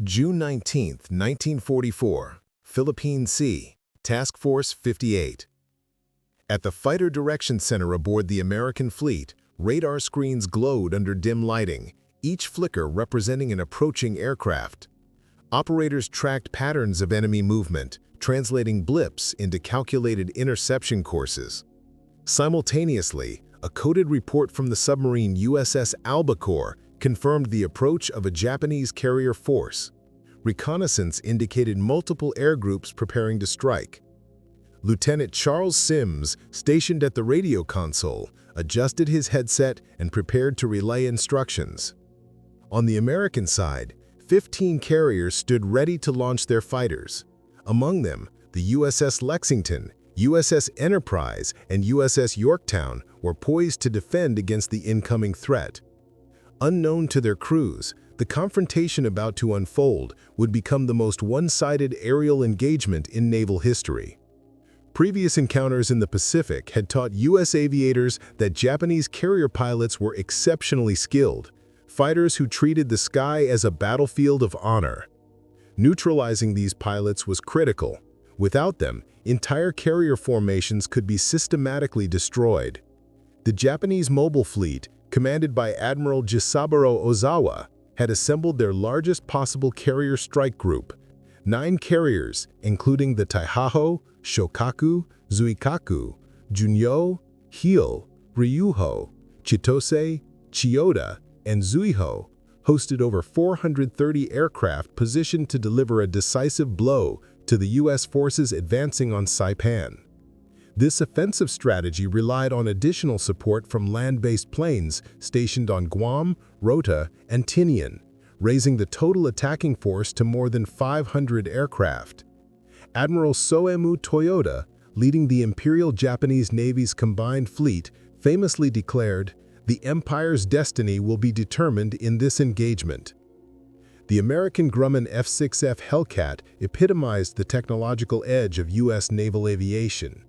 June 19, 1944, Philippine Sea, Task Force 58. At the Fighter Direction Center aboard the American fleet, radar screens glowed under dim lighting, each flicker representing an approaching aircraft. Operators tracked patterns of enemy movement, translating blips into calculated interception courses. Simultaneously, a coded report from the submarine USS Albacore confirmed the approach of a Japanese carrier force. Reconnaissance indicated multiple air groups preparing to strike. Lieutenant Charles Sims, stationed at the radio console, adjusted his headset and prepared to relay instructions. On the American side, 15 carriers stood ready to launch their fighters. Among them, the USS Lexington, USS Enterprise, and USS Yorktown were poised to defend against the incoming threat. Unknown to their crews, the confrontation about to unfold would become the most one-sided aerial engagement in naval history. Previous encounters in the Pacific had taught U.S. aviators that Japanese carrier pilots were exceptionally skilled, fighters who treated the sky as a battlefield of honor. Neutralizing these pilots was critical. Without them, entire carrier formations could be systematically destroyed. The Japanese mobile fleet, commanded by Admiral Jisaburo Ozawa, had assembled their largest possible carrier strike group. 9 carriers, including the Taihaho, Shokaku, Zuikaku, Junyo, Hyo, Ryuho, Chitose, Chiyoda, and Zuiho, hosted over 430 aircraft positioned to deliver a decisive blow to the U.S. forces advancing on Saipan. This offensive strategy relied on additional support from land-based planes stationed on Guam, Rota, and Tinian, raising the total attacking force to more than 500 aircraft. Admiral Soemu Toyoda, leading the Imperial Japanese Navy's combined fleet, famously declared, "The Empire's destiny will be determined in this engagement." The American Grumman F6F Hellcat epitomized the technological edge of U.S. naval aviation.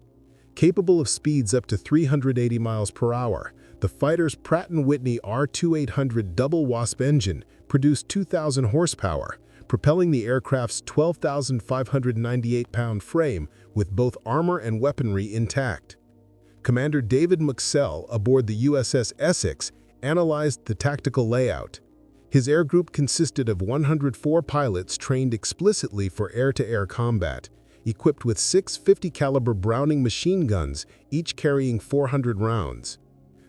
Capable of speeds up to 380 miles per hour, the fighter's Pratt & Whitney R2800 double Wasp engine produced 2,000 horsepower, propelling the aircraft's 12,598-pound frame with both armor and weaponry intact. Commander David McSell aboard the USS Essex analyzed the tactical layout. His air group consisted of 104 pilots trained explicitly for air-to-air combat, equipped with 6 50-caliber Browning machine guns, each carrying 400 rounds.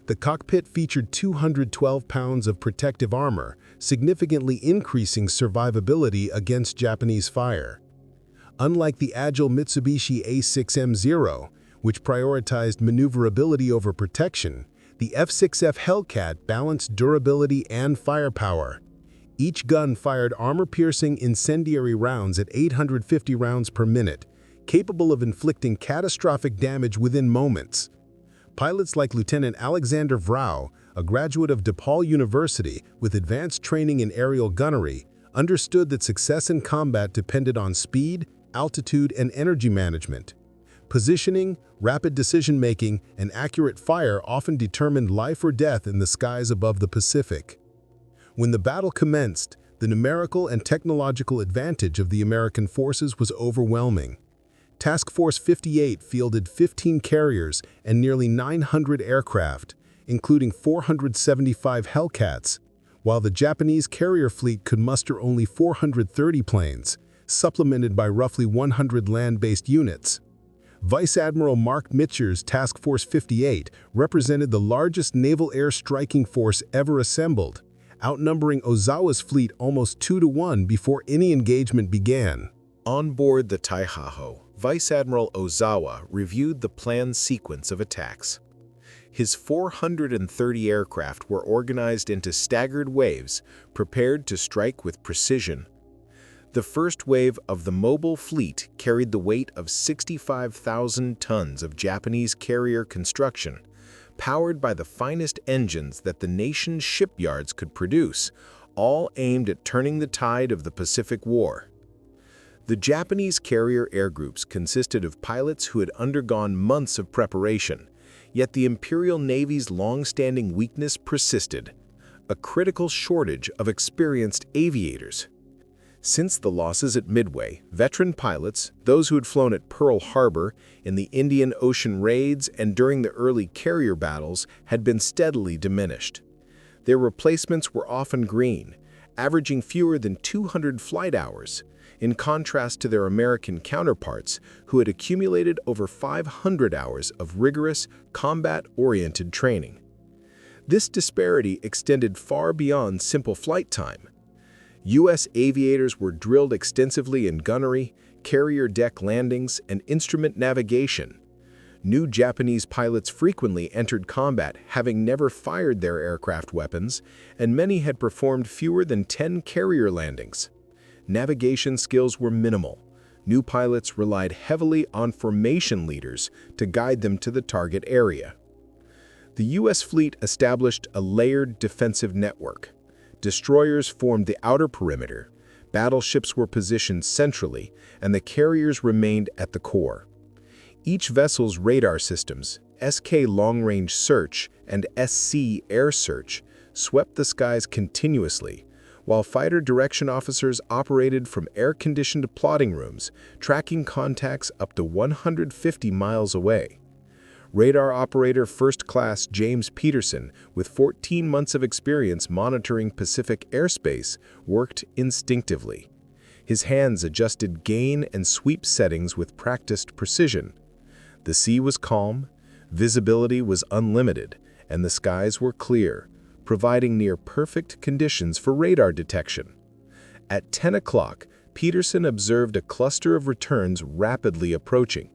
The cockpit featured 212 pounds of protective armor, significantly increasing survivability against Japanese fire. Unlike the agile Mitsubishi A6M0, which prioritized maneuverability over protection, the F6F Hellcat balanced durability and firepower. Each gun fired armor-piercing incendiary rounds at 850 rounds per minute, capable of inflicting catastrophic damage within moments. Pilots like Lieutenant Alexander Vrau, a graduate of DePaul University with advanced training in aerial gunnery, understood that success in combat depended on speed, altitude, and energy management. Positioning, rapid decision-making, and accurate fire often determined life or death in the skies above the Pacific. When the battle commenced, the numerical and technological advantage of the American forces was overwhelming. Task Force 58 fielded 15 carriers and nearly 900 aircraft, including 475 Hellcats, while the Japanese carrier fleet could muster only 430 planes, supplemented by roughly 100 land-based units. Vice Admiral Mark Mitscher's Task Force 58 represented the largest naval air striking force ever assembled, outnumbering Ozawa's fleet almost 2-to-1 before any engagement began. On board the Taihaho, Vice Admiral Ozawa reviewed the planned sequence of attacks. His 430 aircraft were organized into staggered waves, prepared to strike with precision. The first wave of the mobile fleet carried the weight of 65,000 tons of Japanese carrier construction, powered by the finest engines that the nation's shipyards could produce, all aimed at turning the tide of the Pacific War. The Japanese carrier air groups consisted of pilots who had undergone months of preparation, yet the Imperial Navy's long-standing weakness persisted: a critical shortage of experienced aviators. Since the losses at Midway, veteran pilots, those who had flown at Pearl Harbor, in the Indian Ocean raids, and during the early carrier battles, had been steadily diminished. Their replacements were often green, averaging fewer than 200 flight hours, in contrast to their American counterparts who had accumulated over 500 hours of rigorous, combat-oriented training. This disparity extended far beyond simple flight time. U.S. aviators were drilled extensively in gunnery, carrier deck landings, and instrument navigation. New Japanese pilots frequently entered combat having never fired their aircraft weapons, and many had performed fewer than 10 carrier landings. Navigation skills were minimal. New pilots relied heavily on formation leaders to guide them to the target area. The U.S. fleet established a layered defensive network. Destroyers formed the outer perimeter, battleships were positioned centrally, and the carriers remained at the core. Each vessel's radar systems, SK long-range search and SC air search, swept the skies continuously, while fighter direction officers operated from air-conditioned plotting rooms, tracking contacts up to 150 miles away. Radar operator First Class James Peterson, with 14 months of experience monitoring Pacific airspace, worked instinctively. His hands adjusted gain and sweep settings with practiced precision. The sea was calm, visibility was unlimited, and the skies were clear, providing near-perfect conditions for radar detection. At 10 o'clock, Peterson observed a cluster of returns rapidly approaching.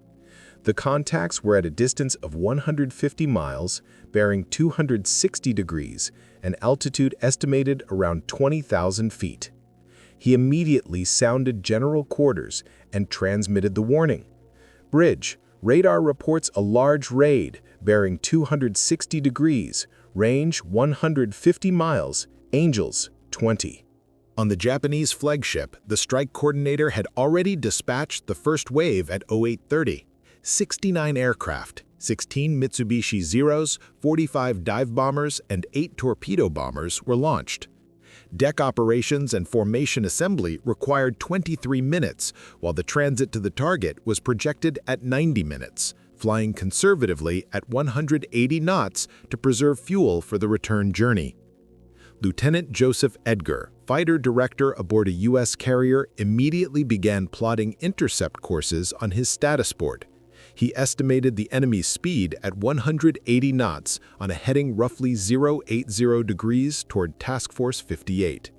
The contacts were at a distance of 150 miles, bearing 260 degrees, and altitude estimated around 20,000 feet. He immediately sounded general quarters and transmitted the warning. Bridge, radar reports a large raid, bearing 260 degrees, range 150 miles, angels 20. On the Japanese flagship, the strike coordinator had already dispatched the first wave at 0830. 69 aircraft, 16 Mitsubishi Zeros, 45 dive bombers, and 8 torpedo bombers were launched. Deck operations and formation assembly required 23 minutes, while the transit to the target was projected at 90 minutes, flying conservatively at 180 knots to preserve fuel for the return journey. Lieutenant Joseph Edgar, fighter director aboard a U.S. carrier, immediately began plotting intercept courses on his status board. He estimated the enemy's speed at 180 knots on a heading roughly 080 degrees toward Task Force 58.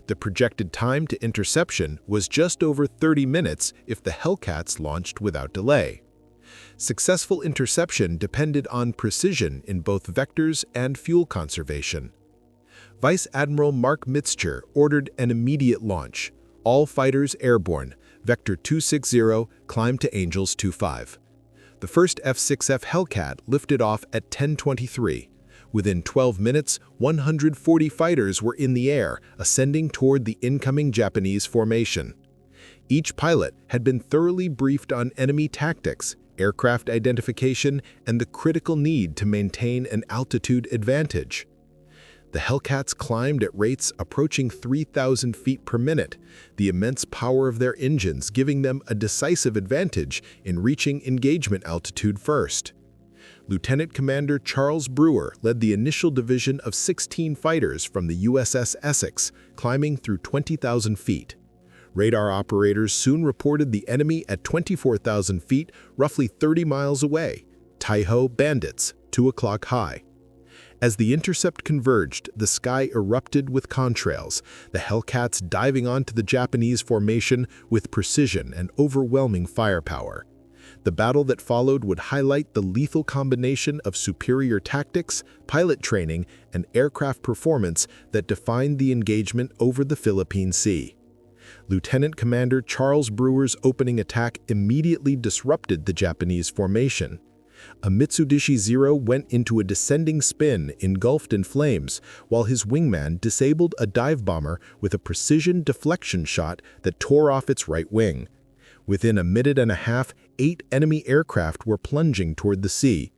The projected time to interception was just over 30 minutes if the Hellcats launched without delay. Successful interception depended on precision in both vectors and fuel conservation. Vice Admiral Mark Mitzcher ordered an immediate launch. All fighters airborne, Vector 260, climb to Angels 25. The first F6F Hellcat lifted off at 10:23. Within 12 minutes, 140 fighters were in the air, ascending toward the incoming Japanese formation. Each pilot had been thoroughly briefed on enemy tactics, aircraft identification, and the critical need to maintain an altitude advantage. The Hellcats climbed at rates approaching 3,000 feet per minute, the immense power of their engines giving them a decisive advantage in reaching engagement altitude first. Lieutenant Commander Charles Brewer led the initial division of 16 fighters from the USS Essex, climbing through 20,000 feet. Radar operators soon reported the enemy at 24,000 feet, roughly 30 miles away. Taiho Bandits, 2 o'clock high. As the intercept converged, the sky erupted with contrails, the Hellcats diving onto the Japanese formation with precision and overwhelming firepower. The battle that followed would highlight the lethal combination of superior tactics, pilot training, and aircraft performance that defined the engagement over the Philippine Sea. Lieutenant Commander Charles Brewer's opening attack immediately disrupted the Japanese formation. A Mitsubishi Zero went into a descending spin engulfed in flames, while his wingman disabled a dive bomber with a precision deflection shot that tore off its right wing. Within a minute and a half, 8 enemy aircraft were plunging toward the sea.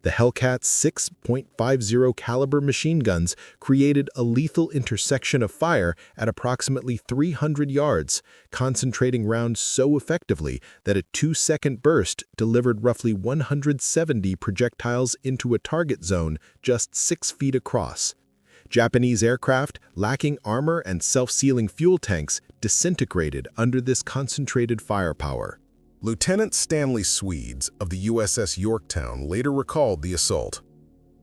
The Hellcat's 6.50 caliber machine guns created a lethal intersection of fire at approximately 300 yards, concentrating rounds so effectively that a 2-second burst delivered roughly 170 projectiles into a target zone just 6 feet across. Japanese aircraft, lacking armor and self-sealing fuel tanks, disintegrated under this concentrated firepower. Lieutenant Stanley Swedes of the USS Yorktown later recalled the assault.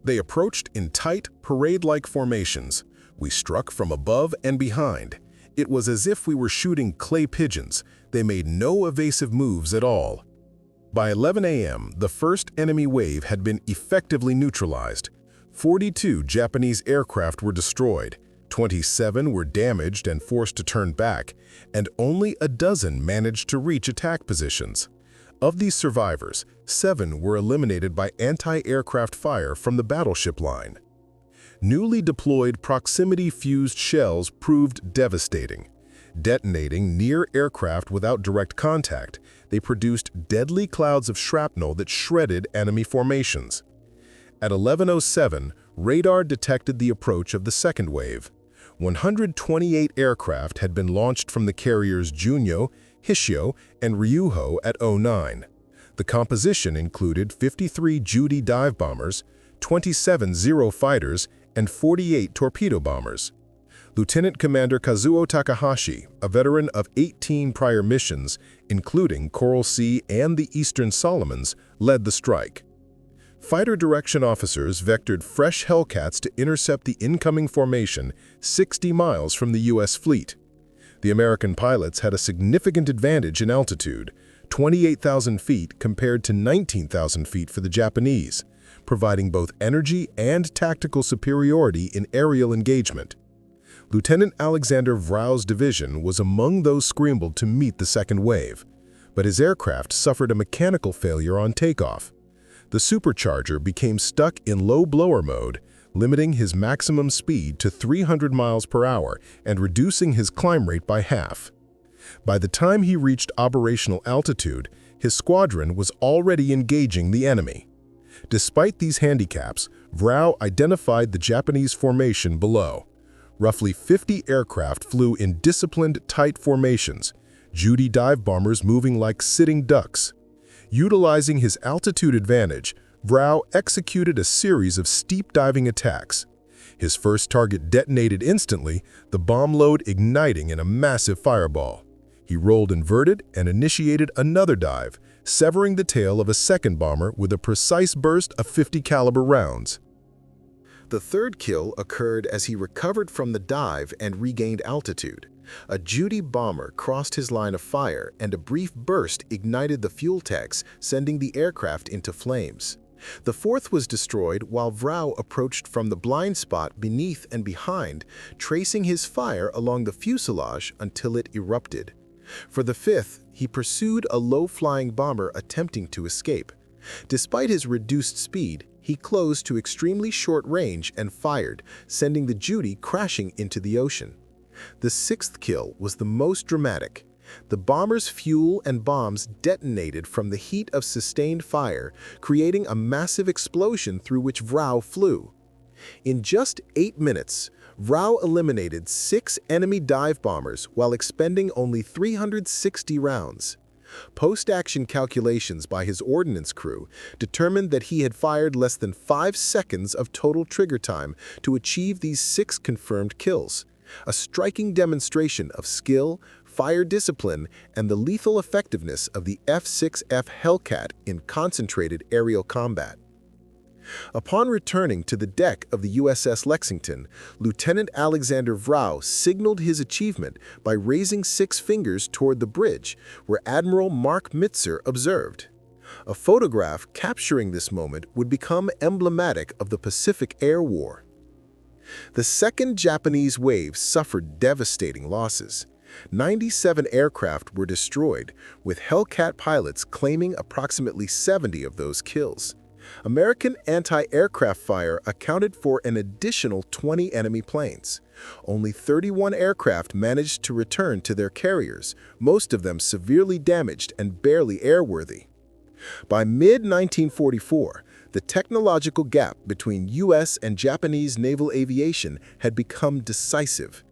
They approached in tight, parade-like formations. We struck from above and behind. It was as if we were shooting clay pigeons. They made no evasive moves at all. By 11 a.m., the first enemy wave had been effectively neutralized. 42 Japanese aircraft were destroyed, 27 were damaged and forced to turn back, and only a dozen managed to reach attack positions. Of these survivors, 7 were eliminated by anti-aircraft fire from the battleship line. Newly deployed proximity-fused shells proved devastating. Detonating near aircraft without direct contact, they produced deadly clouds of shrapnel that shredded enemy formations. At 11:07, radar detected the approach of the second wave. 128 aircraft had been launched from the carriers Junyo, Hishio, and Ryuho at 09. The composition included 53 Judy dive bombers, 27 Zero fighters, and 48 torpedo bombers. Lieutenant Commander Kazuo Takahashi, a veteran of 18 prior missions, including Coral Sea and the Eastern Solomons, led the strike. Fighter direction officers vectored fresh Hellcats to intercept the incoming formation 60 miles from the U.S. fleet. The American pilots had a significant advantage in altitude, 28,000 feet compared to 19,000 feet for the Japanese, providing both energy and tactical superiority in aerial engagement. Lieutenant Alexander Vrau's division was among those scrambled to meet the second wave, but his aircraft suffered a mechanical failure on takeoff. The supercharger became stuck in low blower mode, limiting his maximum speed to 300 miles per hour and reducing his climb rate by half. By the time he reached operational altitude, his squadron was already engaging the enemy. Despite these handicaps, Vrau identified the Japanese formation below. Roughly 50 aircraft flew in disciplined, tight formations, Judy dive bombers moving like sitting ducks. Utilizing his altitude advantage, Vrau executed a series of steep diving attacks. His first target detonated instantly, the bomb load igniting in a massive fireball. He rolled inverted and initiated another dive, severing the tail of a second bomber with a precise burst of 50 caliber rounds. The third kill occurred as he recovered from the dive and regained altitude. A Judy bomber crossed his line of fire, and a brief burst ignited the fuel tanks, sending the aircraft into flames. The fourth was destroyed while Vrau approached from the blind spot beneath and behind, tracing his fire along the fuselage until it erupted. For the fifth, he pursued a low-flying bomber attempting to escape. Despite his reduced speed, he closed to extremely short range and fired, sending the Judy crashing into the ocean. The sixth kill was the most dramatic. The bomber's fuel and bombs detonated from the heat of sustained fire, creating a massive explosion through which Vrau flew. In just 8 minutes, Vrau eliminated 6 enemy dive bombers while expending only 360 rounds. Post-action calculations by his ordnance crew determined that he had fired less than 5 seconds of total trigger time to achieve these 6 confirmed kills. A striking demonstration of skill, fire discipline, and the lethal effectiveness of the F6F Hellcat in concentrated aerial combat. Upon returning to the deck of the USS Lexington, Lieutenant Alexander Vrau signaled his achievement by raising 6 fingers toward the bridge, where Admiral Mark Mitzer observed. A photograph capturing this moment would become emblematic of the Pacific Air War. The second Japanese wave suffered devastating losses. 97 aircraft were destroyed, with Hellcat pilots claiming approximately 70 of those kills. American anti-aircraft fire accounted for an additional 20 enemy planes. Only 31 aircraft managed to return to their carriers, most of them severely damaged and barely airworthy. By mid-1944, The technological gap between U.S. and Japanese naval aviation had become decisive.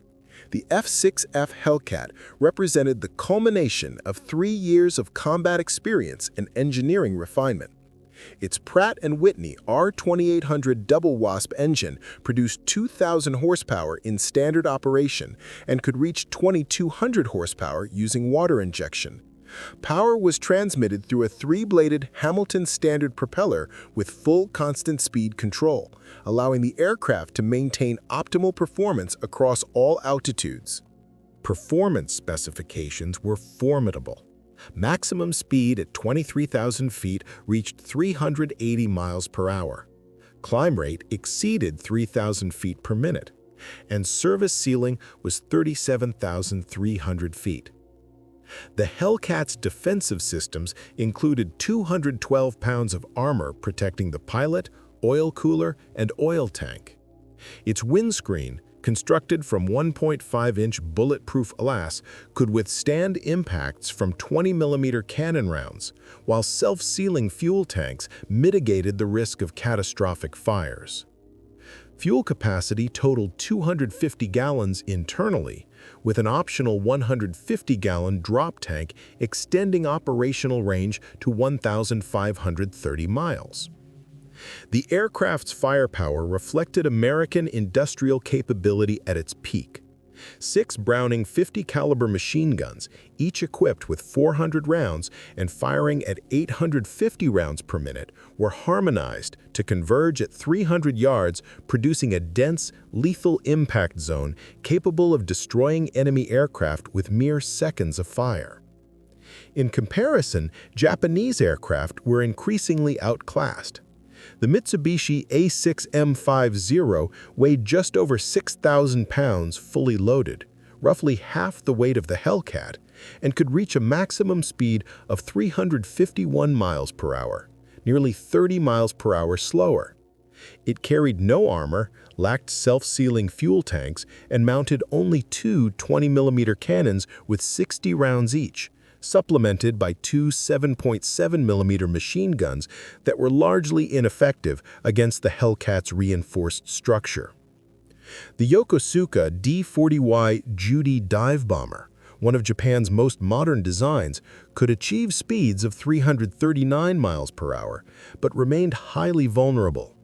The F6F Hellcat represented the culmination of 3 years of combat experience and engineering refinement. Its Pratt & Whitney R2800 double wasp engine produced 2,000 horsepower in standard operation and could reach 2,200 horsepower using water injection. Power was transmitted through a 3-bladed Hamilton standard propeller with full constant speed control, allowing the aircraft to maintain optimal performance across all altitudes. Performance specifications were formidable. Maximum speed at 23,000 feet reached 380 miles per hour. Climb rate exceeded 3,000 feet per minute, and service ceiling was 37,300 feet. The Hellcat's defensive systems included 212 pounds of armor protecting the pilot, oil cooler, and oil tank. Its windscreen, constructed from 1.5-inch bulletproof glass, could withstand impacts from 20mm cannon rounds, while self-sealing fuel tanks mitigated the risk of catastrophic fires. Fuel capacity totaled 250 gallons internally, with an optional 150-gallon drop tank extending operational range to 1,530 miles. The aircraft's firepower reflected American industrial capability at its peak. 6 Browning .50 caliber machine guns, each equipped with 400 rounds and firing at 850 rounds per minute, were harmonized to converge at 300 yards, producing a dense, lethal impact zone capable of destroying enemy aircraft with mere seconds of fire. In comparison, Japanese aircraft were increasingly outclassed. The Mitsubishi A6M50 weighed just over 6,000 pounds fully loaded, roughly half the weight of the Hellcat, and could reach a maximum speed of 351 miles per hour, nearly 30 miles per hour slower. It carried no armor, lacked self-sealing fuel tanks, and mounted only 2 20mm cannons with 60 rounds each, supplemented by 2 7.7mm machine guns that were largely ineffective against the Hellcat's reinforced structure. The Yokosuka D-40Y Judy dive bomber, one of Japan's most modern designs, could achieve speeds of 339 miles per hour, but remained highly vulnerable.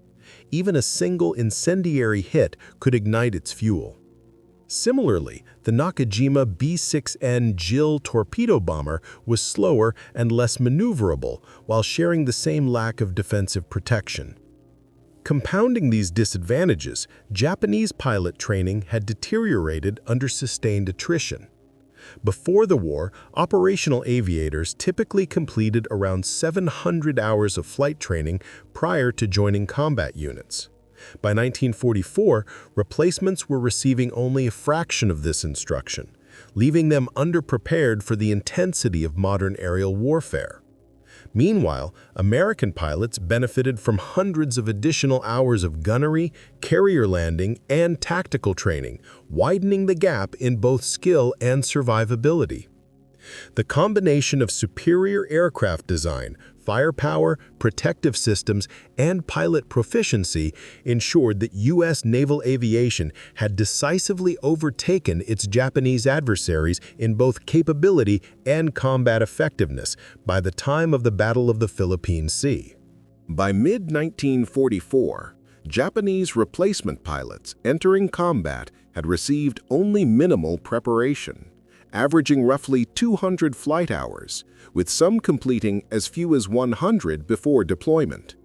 Even a single incendiary hit could ignite its fuel. Similarly, the Nakajima B-6N JIL torpedo bomber was slower and less maneuverable, while sharing the same lack of defensive protection. Compounding these disadvantages, Japanese pilot training had deteriorated under sustained attrition. Before the war, operational aviators typically completed around 700 hours of flight training prior to joining combat units. By 1944, replacements were receiving only a fraction of this instruction, leaving them underprepared for the intensity of modern aerial warfare. Meanwhile, American pilots benefited from hundreds of additional hours of gunnery, carrier landing, and tactical training, widening the gap in both skill and survivability. The combination of superior aircraft design, firepower, protective systems, and pilot proficiency ensured that U.S. naval aviation had decisively overtaken its Japanese adversaries in both capability and combat effectiveness by the time of the Battle of the Philippine Sea. By mid-1944, Japanese replacement pilots entering combat had received only minimal preparation, averaging roughly 200 flight hours, with some completing as few as 100 before deployment.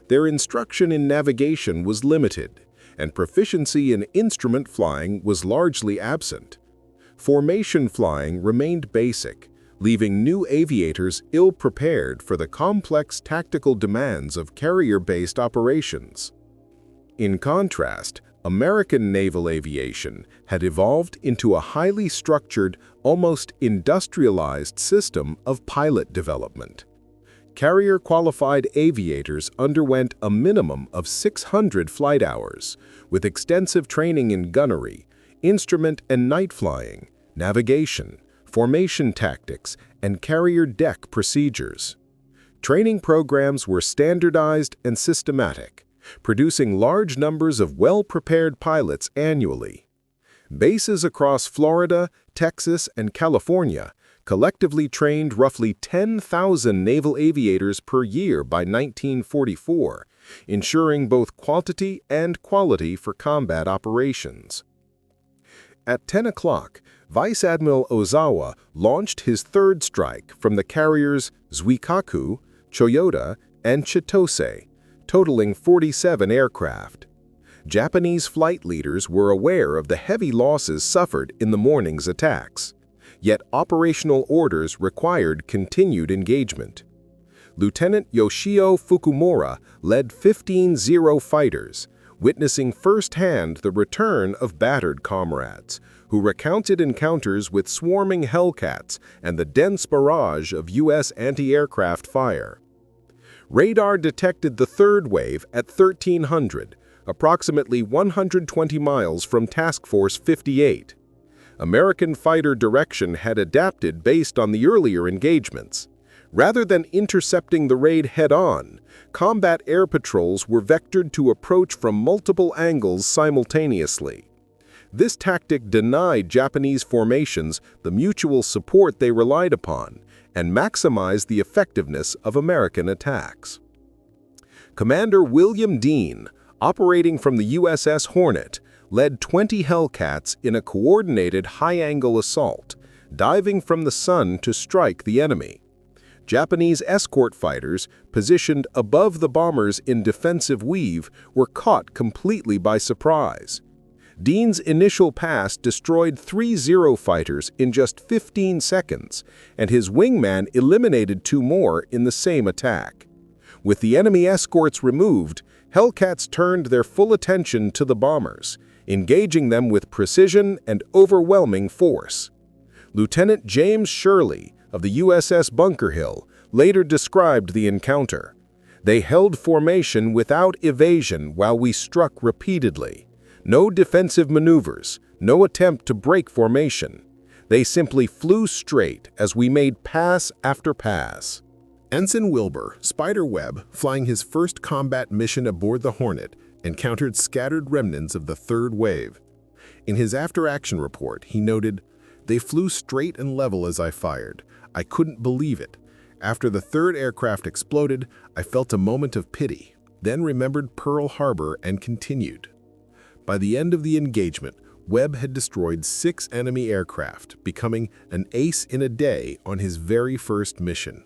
Their instruction in navigation was limited, and proficiency in instrument flying was largely absent. Formation flying remained basic, leaving new aviators ill-prepared for the complex tactical demands of carrier-based operations. In contrast, American naval aviation had evolved into a highly structured, almost industrialized system of pilot development. Carrier-qualified aviators underwent a minimum of 600 flight hours, with extensive training in gunnery, instrument and night flying, navigation, formation tactics, and carrier deck procedures. Training programs were standardized and systematic, producing large numbers of well-prepared pilots annually. Bases across Florida, Texas, and California collectively trained roughly 10,000 naval aviators per year by 1944, ensuring both quantity and quality for combat operations. At 10 o'clock, Vice Admiral Ozawa launched his third strike from the carriers Zuikaku, Toyota, and Chitose, totaling 47 aircraft. Japanese flight leaders were aware of the heavy losses suffered in the morning's attacks, yet operational orders required continued engagement. Lieutenant Yoshio Fukumura led 15 Zero fighters, witnessing firsthand the return of battered comrades, who recounted encounters with swarming Hellcats and the dense barrage of U.S. anti-aircraft fire. Radar detected the third wave at 1300, approximately 120 miles from Task Force 58. American fighter direction had adapted based on the earlier engagements. Rather than intercepting the raid head-on, combat air patrols were vectored to approach from multiple angles simultaneously. This tactic denied Japanese formations the mutual support they relied upon and maximized the effectiveness of American attacks. Commander William Dean, operating from the USS Hornet, led 20 Hellcats in a coordinated high-angle assault, diving from the sun to strike the enemy. Japanese escort fighters, positioned above the bombers in defensive weave, were caught completely by surprise. Dean's initial pass destroyed 3 Zero fighters in just 15 seconds, and his wingman eliminated 2 more in the same attack. With the enemy escorts removed, Hellcats turned their full attention to the bombers, engaging them with precision and overwhelming force. Lieutenant James Shirley of the USS Bunker Hill later described the encounter. They held formation without evasion while we struck repeatedly. No defensive maneuvers, no attempt to break formation. They simply flew straight as we made pass after pass. Ensign Wilbur Spider Webb, flying his first combat mission aboard the Hornet, encountered scattered remnants of the third wave. In his after-action report, he noted, "They flew straight and level as I fired. I couldn't believe it. After the third aircraft exploded, I felt a moment of pity, then remembered Pearl Harbor and continued." By the end of the engagement, Webb had destroyed 6 enemy aircraft, becoming an ace in a day on his very first mission.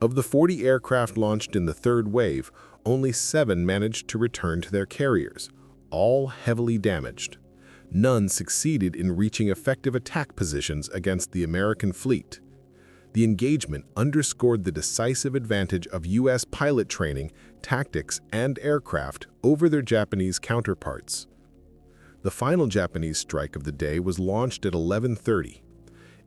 Of the 40 aircraft launched in the third wave, only 7 managed to return to their carriers, all heavily damaged. None succeeded in reaching effective attack positions against the American fleet. The engagement underscored the decisive advantage of U.S. pilot training, tactics, and aircraft over their Japanese counterparts. The final Japanese strike of the day was launched at 11:30.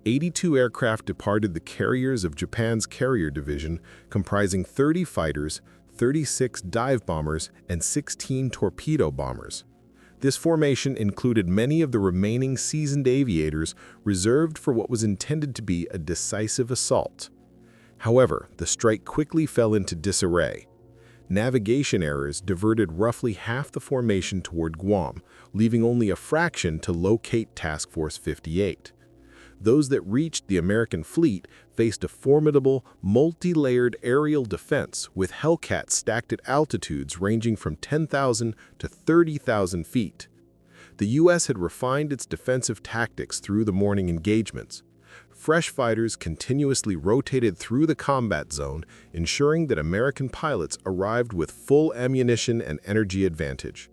82 aircraft departed the carriers of Japan's carrier division, comprising 30 fighters, 36 dive bombers, and 16 torpedo bombers. This formation included many of the remaining seasoned aviators reserved for what was intended to be a decisive assault. However, the strike quickly fell into disarray. Navigation errors diverted roughly half the formation toward Guam, leaving only a fraction to locate Task Force 58. Those that reached the American fleet faced a formidable, multi-layered aerial defense with Hellcats stacked at altitudes ranging from 10,000 to 30,000 feet. The U.S. had refined its defensive tactics through the morning engagements. Fresh fighters continuously rotated through the combat zone, ensuring that American pilots arrived with full ammunition and energy advantage.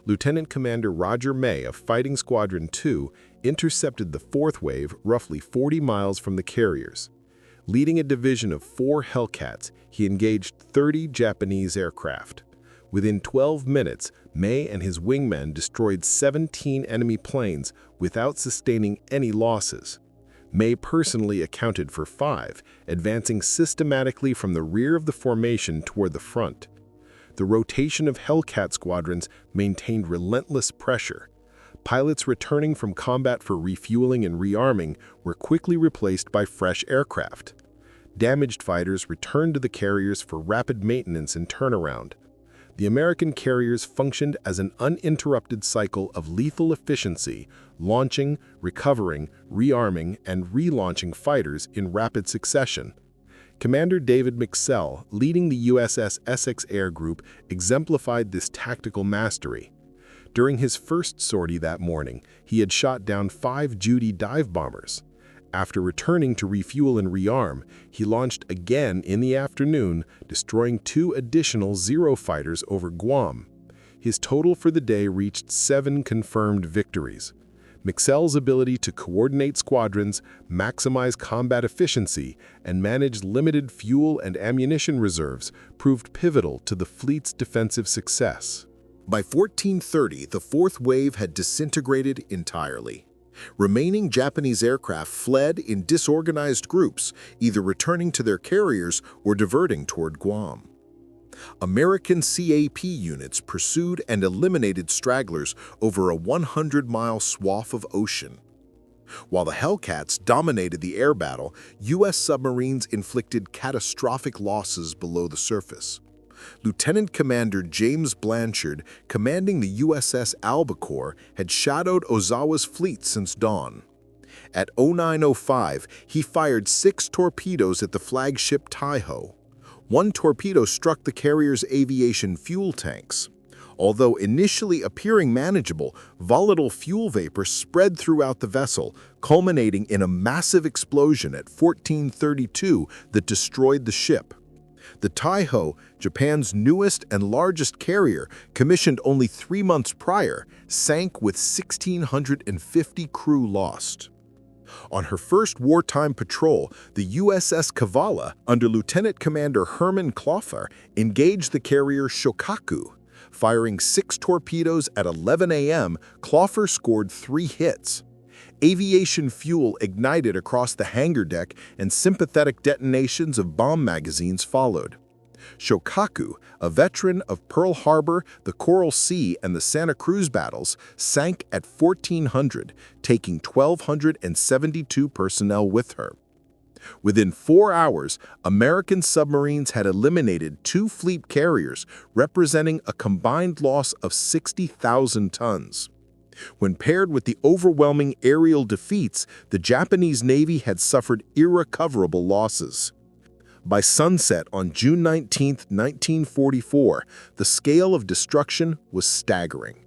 Lieutenant Commander Roger May of Fighting Squadron 2 intercepted the fourth wave roughly 40 miles from the carriers. Leading a division of 4 Hellcats, he engaged 30 Japanese aircraft. Within 12 minutes, May and his wingmen destroyed 17 enemy planes without sustaining any losses. May personally accounted for 5, advancing systematically from the rear of the formation toward the front. The rotation of Hellcat squadrons maintained relentless pressure. Pilots returning from combat for refueling and rearming were quickly replaced by fresh aircraft. Damaged fighters returned to the carriers for rapid maintenance and turnaround. The American carriers functioned as an uninterrupted cycle of lethal efficiency, launching, recovering, rearming, and relaunching fighters in rapid succession. Commander David McSell, leading the USS Essex Air Group, exemplified this tactical mastery. During his first sortie that morning, he had shot down 5 Judy dive bombers. After returning to refuel and rearm, he launched again in the afternoon, destroying 2 additional Zero fighters over Guam. His total for the day reached 7 confirmed victories. McSell's ability to coordinate squadrons, maximize combat efficiency, and manage limited fuel and ammunition reserves proved pivotal to the fleet's defensive success. By 1430, the fourth wave had disintegrated entirely. Remaining Japanese aircraft fled in disorganized groups, either returning to their carriers or diverting toward Guam. American CAP units pursued and eliminated stragglers over a 100-mile swath of ocean. While the Hellcats dominated the air battle, U.S. submarines inflicted catastrophic losses below the surface. Lieutenant Commander James Blanchard, commanding the USS Albacore, had shadowed Ozawa's fleet since dawn. At 09:05, he fired 6 torpedoes at the flagship Taiho. 1 torpedo struck the carrier's aviation fuel tanks. Although initially appearing manageable, volatile fuel vapor spread throughout the vessel, culminating in a massive explosion at 14:32 that destroyed the ship. The Taiho, Japan's newest and largest carrier, commissioned only 3 months prior, sank with 1,650 crew lost. On her first wartime patrol, the USS Kavala, under Lieutenant Commander Herman Kloffer, engaged the carrier Shokaku. Firing 6 torpedoes at 11 a.m., Kloffer scored 3 hits. Aviation fuel ignited across the hangar deck and sympathetic detonations of bomb magazines followed. Shokaku, a veteran of Pearl Harbor, the Coral Sea, and the Santa Cruz battles, sank at 1400, taking 1,272 personnel with her. Within 4 hours, American submarines had eliminated 2 fleet carriers, representing a combined loss of 60,000 tons. When paired with the overwhelming aerial defeats, the Japanese Navy had suffered irrecoverable losses. By sunset on June 19, 1944, the scale of destruction was staggering.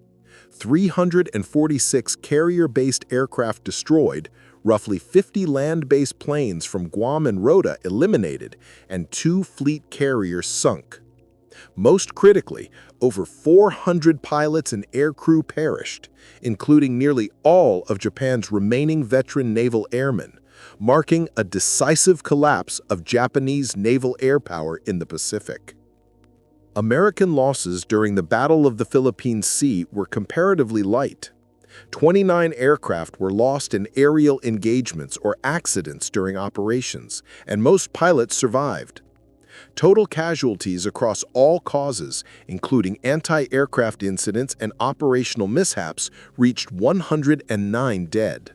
346 carrier-based aircraft destroyed, roughly 50 land-based planes from Guam and Rota eliminated, and 2 fleet carriers sunk. Most critically, over 400 pilots and aircrew perished, including nearly all of Japan's remaining veteran naval airmen, marking a decisive collapse of Japanese naval air power in the Pacific. American losses during the Battle of the Philippine Sea were comparatively light. 29 aircraft were lost in aerial engagements or accidents during operations, and most pilots survived. Total casualties across all causes, including anti-aircraft incidents and operational mishaps, reached 109 dead.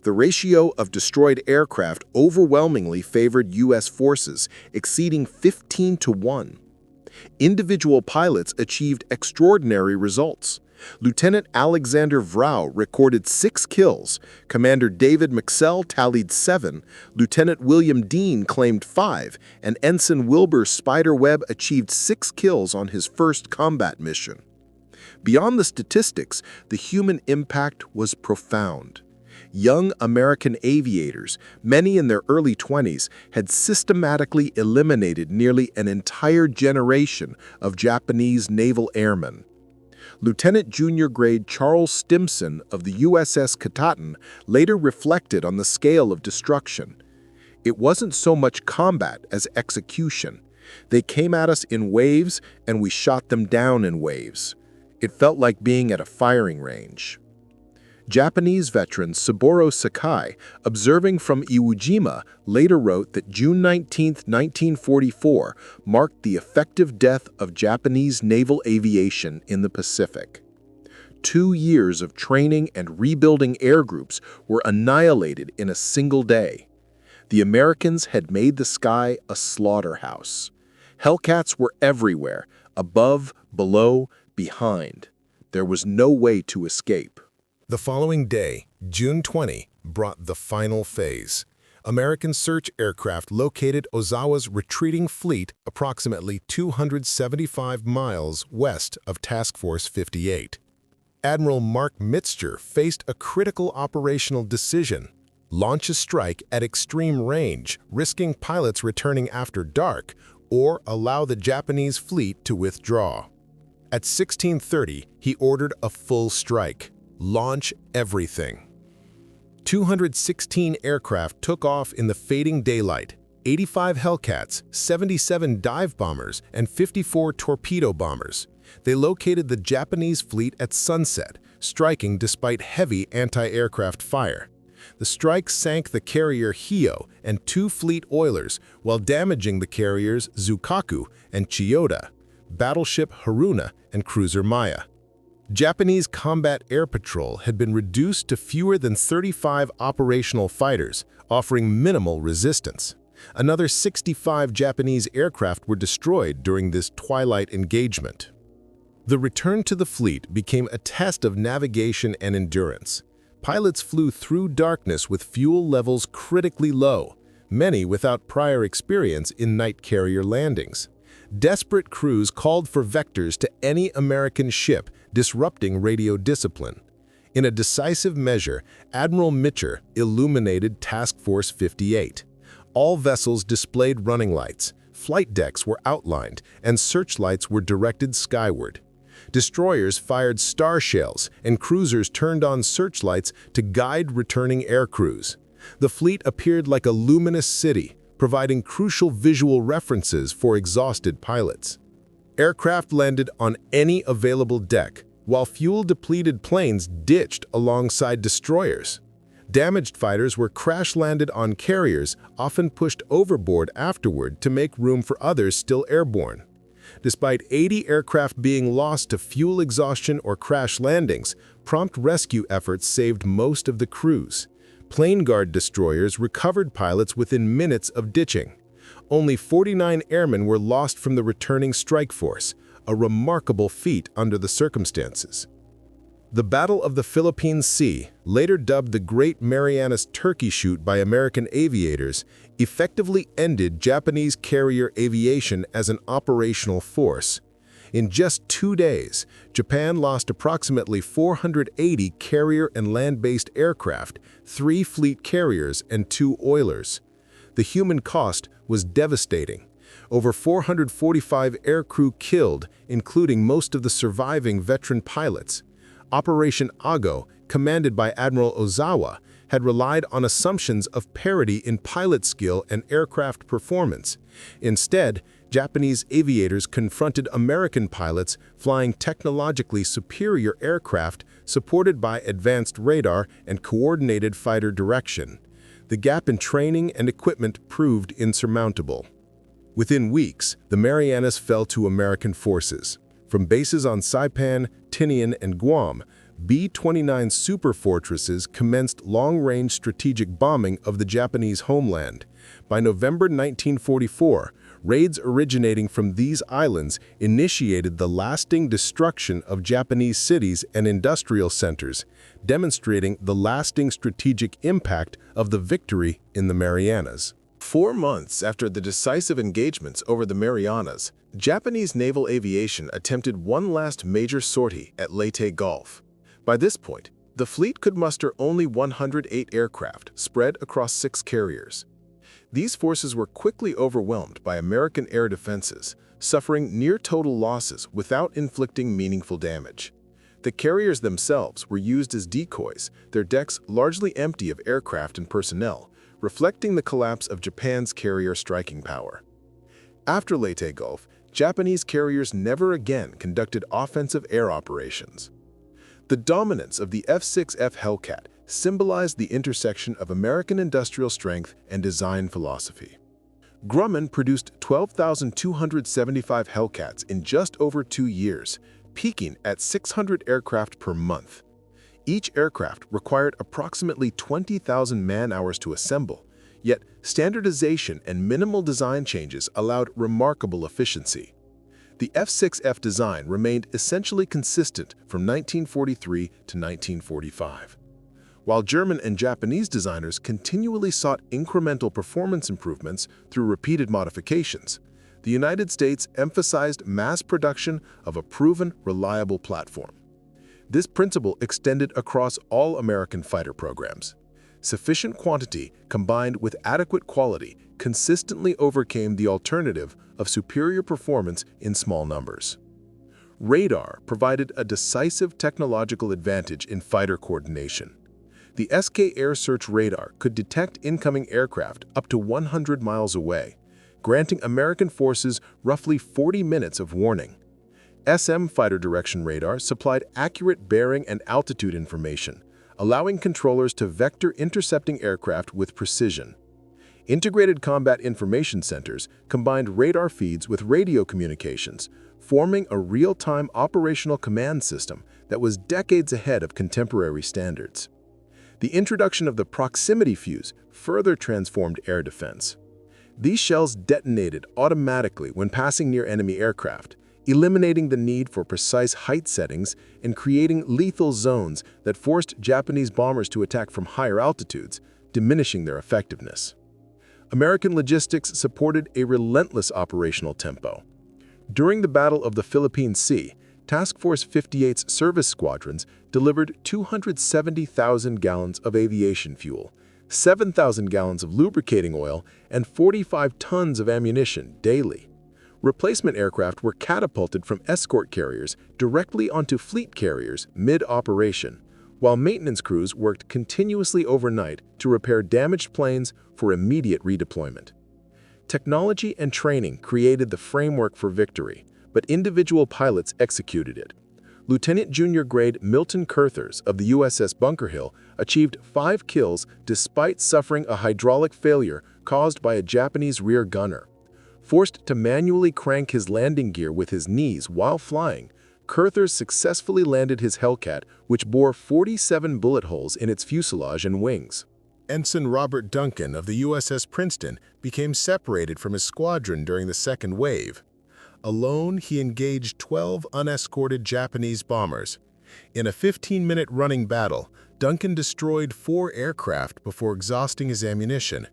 The ratio of destroyed aircraft overwhelmingly favored U.S. forces, exceeding 15-1. Individual pilots achieved extraordinary results. Lieutenant Alexander Vrau recorded 6 kills, Commander David McSell tallied 7, Lieutenant William Dean claimed 5, and Ensign Wilbur Spiderwebb achieved 6 kills on his first combat mission. Beyond the statistics, the human impact was profound. Young American aviators, many in their early 20s, had systematically eliminated nearly an entire generation of Japanese naval airmen. Lieutenant Junior Grade Charles Stimson of the USS Katahdin later reflected on the scale of destruction. It wasn't so much combat as execution. They came at us in waves, and we shot them down in waves. It felt like being at a firing range. Japanese veteran Saburo Sakai, observing from Iwo Jima, later wrote that June 19, 1944, marked the effective death of Japanese naval aviation in the Pacific. 2 years of training and rebuilding air groups were annihilated in a single day. The Americans had made the sky a slaughterhouse. Hellcats were everywhere, above, below, behind. There was no way to escape. The following day, June 20, brought the final phase. American search aircraft located Ozawa's retreating fleet approximately 275 miles west of Task Force 58. Admiral Mark Mitzer faced a critical operational decision: launch a strike at extreme range, risking pilots returning after dark, or allow the Japanese fleet to withdraw. At 16:30, he ordered a full strike. Launch everything. 216 aircraft took off in the fading daylight: 85 Hellcats, 77 dive bombers, and 54 torpedo bombers. They located the Japanese fleet at sunset, striking despite heavy anti-aircraft fire. The strike sank the carrier Hio and 2 fleet oilers while damaging the carriers Zukaku and Chiyoda, battleship Haruna, and cruiser Maya. Japanese combat air patrol had been reduced to fewer than 35 operational fighters, offering minimal resistance. Another 65 Japanese aircraft were destroyed during this twilight engagement. The return to the fleet became a test of navigation and endurance. Pilots flew through darkness with fuel levels critically low, many without prior experience in night carrier landings. Desperate crews called for vectors to any American ship, disrupting radio discipline. In a decisive measure, Admiral Mitzer illuminated Task Force 58. All vessels displayed running lights, flight decks were outlined, and searchlights were directed skyward. Destroyers fired star shells, and cruisers turned on searchlights to guide returning air crews. The fleet appeared like a luminous city, providing crucial visual references for exhausted pilots. Aircraft landed on any available deck, while fuel-depleted planes ditched alongside destroyers. Damaged fighters were crash-landed on carriers, often pushed overboard afterward to make room for others still airborne. Despite 80 aircraft being lost to fuel exhaustion or crash landings, prompt rescue efforts saved most of the crews. Plane Guard destroyers recovered pilots within minutes of ditching. Only 49 airmen were lost from the returning strike force, a remarkable feat under the circumstances. The Battle of the Philippine Sea, later dubbed the Great Marianas Turkey Shoot by American aviators, effectively ended Japanese carrier aviation as an operational force. In just 2 days, Japan lost approximately 480 carrier and land-based aircraft, 3 fleet carriers, and 2 oilers. The human cost was devastating. Over 445 aircrew killed, including most of the surviving veteran pilots. Operation Ago, commanded by Admiral Ozawa, had relied on assumptions of parity in pilot skill and aircraft performance. Instead, Japanese aviators confronted American pilots flying technologically superior aircraft supported by advanced radar and coordinated fighter direction. The gap in training and equipment proved insurmountable. Within weeks, the Marianas fell to American forces. From bases on Saipan, Tinian, and Guam, B-29 superfortresses commenced long-range strategic bombing of the Japanese homeland. By November 1944, raids originating from these islands initiated the lasting destruction of Japanese cities and industrial centers, demonstrating the lasting strategic impact of the victory in the Marianas. 4 months after the decisive engagements over the Marianas, Japanese naval aviation attempted one last major sortie at Leyte Gulf. By this point, the fleet could muster only 108 aircraft spread across 6 carriers. These forces were quickly overwhelmed by American air defenses, suffering near-total losses without inflicting meaningful damage. The carriers themselves were used as decoys, their decks largely empty of aircraft and personnel, reflecting the collapse of Japan's carrier striking power. After Leyte Gulf, Japanese carriers never again conducted offensive air operations. The dominance of the F6F Hellcat symbolized the intersection of American industrial strength and design philosophy. Grumman produced 12,275 Hellcats in just over 2 years, peaking at 600 aircraft per month. Each aircraft required approximately 20,000 man-hours to assemble, Yet, standardization and minimal design changes allowed remarkable efficiency. The F6F design remained essentially consistent from 1943 to 1945. While German and Japanese designers continually sought incremental performance improvements through repeated modifications, the United States emphasized mass production of a proven, reliable platform. This principle extended across all American fighter programs. Sufficient quantity combined with adequate quality consistently overcame the alternative of superior performance in small numbers. Radar provided a decisive technological advantage in fighter coordination. The SK Air Search Radar could detect incoming aircraft up to 100 miles away, granting American forces roughly 40 minutes of warning. SM Fighter Direction Radar supplied accurate bearing and altitude information, allowing controllers to vector intercepting aircraft with precision. Integrated Combat Information Centers combined radar feeds with radio communications, forming a real-time operational command system that was decades ahead of contemporary standards. The introduction of the proximity fuse further transformed air defense. These shells detonated automatically when passing near enemy aircraft, eliminating the need for precise height settings and creating lethal zones that forced Japanese bombers to attack from higher altitudes, diminishing their effectiveness. American logistics supported a relentless operational tempo. During the Battle of the Philippine Sea, Task Force 58's service squadrons delivered 270,000 gallons of aviation fuel, 7,000 gallons of lubricating oil, and 45 tons of ammunition daily. Replacement aircraft were catapulted from escort carriers directly onto fleet carriers mid-operation, while maintenance crews worked continuously overnight to repair damaged planes for immediate redeployment. Technology and training created the framework for victory, but individual pilots executed it. Lieutenant Junior Grade Milton Curthers of the USS Bunker Hill achieved 5 kills despite suffering a hydraulic failure caused by a Japanese rear gunner. Forced to manually crank his landing gear with his knees while flying, Curthers successfully landed his Hellcat, which bore 47 bullet holes in its fuselage and wings. Ensign Robert Duncan of the USS Princeton became separated from his squadron during the second wave. Alone, he engaged 12 unescorted Japanese bombers. In a 15-minute running battle, Duncan destroyed 4 aircraft before exhausting his ammunition.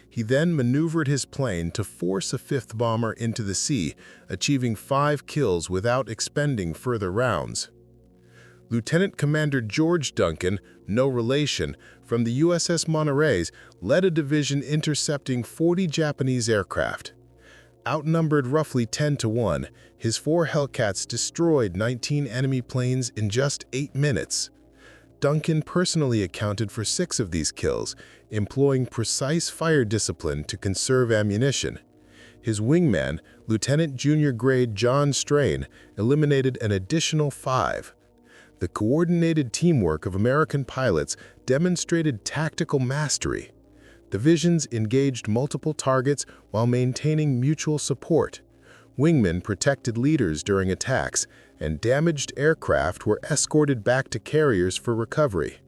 He then maneuvered his plane to force a 5th bomber into the sea, achieving 5 kills without expending further rounds. Lieutenant Commander George Duncan, no relation, from the USS Monterey, led a division intercepting 40 Japanese aircraft. Outnumbered roughly 10-1, his 4 Hellcats destroyed 19 enemy planes in just 8 minutes. Duncan personally accounted for 6 of these kills, employing precise fire discipline to conserve ammunition. His wingman, Lieutenant Junior Grade John Strain, eliminated an additional 5. The coordinated teamwork of American pilots demonstrated tactical mastery. Divisions engaged multiple targets while maintaining mutual support. Wingmen protected leaders during attacks, and damaged aircraft were escorted back to carriers for recovery.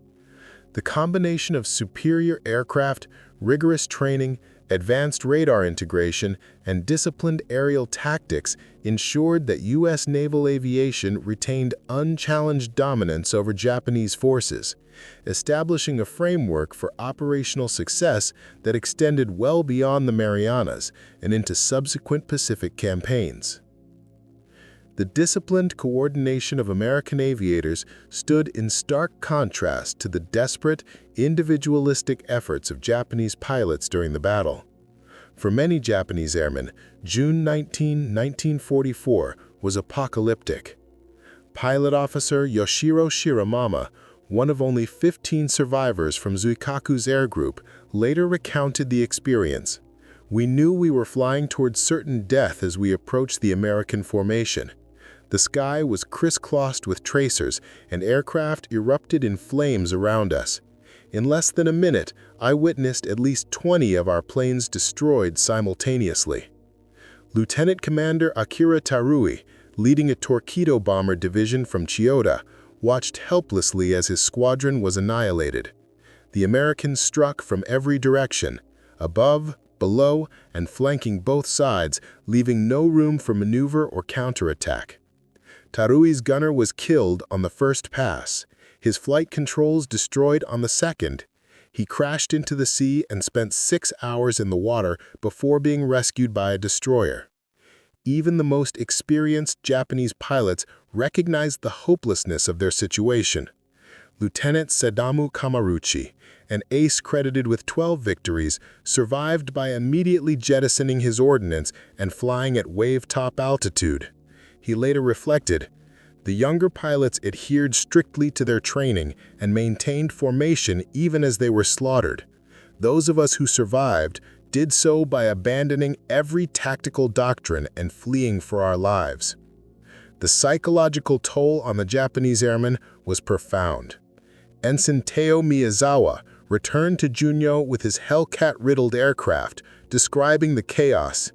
The combination of superior aircraft, rigorous training, advanced radar integration, and disciplined aerial tactics ensured that U.S. naval aviation retained unchallenged dominance over Japanese forces, establishing a framework for operational success that extended well beyond the Marianas and into subsequent Pacific campaigns. The disciplined coordination of American aviators stood in stark contrast to the desperate, individualistic efforts of Japanese pilots during the battle. For many Japanese airmen, June 19, 1944 was apocalyptic. Pilot officer Yoshiro Shiramama, one of only 15 survivors from Zuikaku's air group, later recounted the experience. "We knew we were flying towards certain death as we approached the American formation. The sky was crisscrossed with tracers, and aircraft erupted in flames around us. In less than a minute, I witnessed at least 20 of our planes destroyed simultaneously." Lieutenant Commander Akira Tarui, leading a torpedo bomber division from Chiyoda, watched helplessly as his squadron was annihilated. The Americans struck from every direction. above, below, and flanking both sides, leaving no room for maneuver or counterattack. Tarui's gunner was killed on the first pass, his flight controls destroyed on the second. He crashed into the sea and spent 6 hours in the water before being rescued by a destroyer. Even the most experienced Japanese pilots recognized the hopelessness of their situation. Lieutenant Sadamu Kamaruchi, an ace credited with 12 victories, survived by immediately jettisoning his ordnance and flying at wave-top altitude. He later reflected, "The younger pilots adhered strictly to their training and maintained formation even as they were slaughtered. Those of us who survived did so by abandoning every tactical doctrine and fleeing for our lives." The psychological toll on the Japanese airmen was profound. Ensign Teo Miyazawa returned to Junyo with his Hellcat-riddled aircraft, describing the chaos.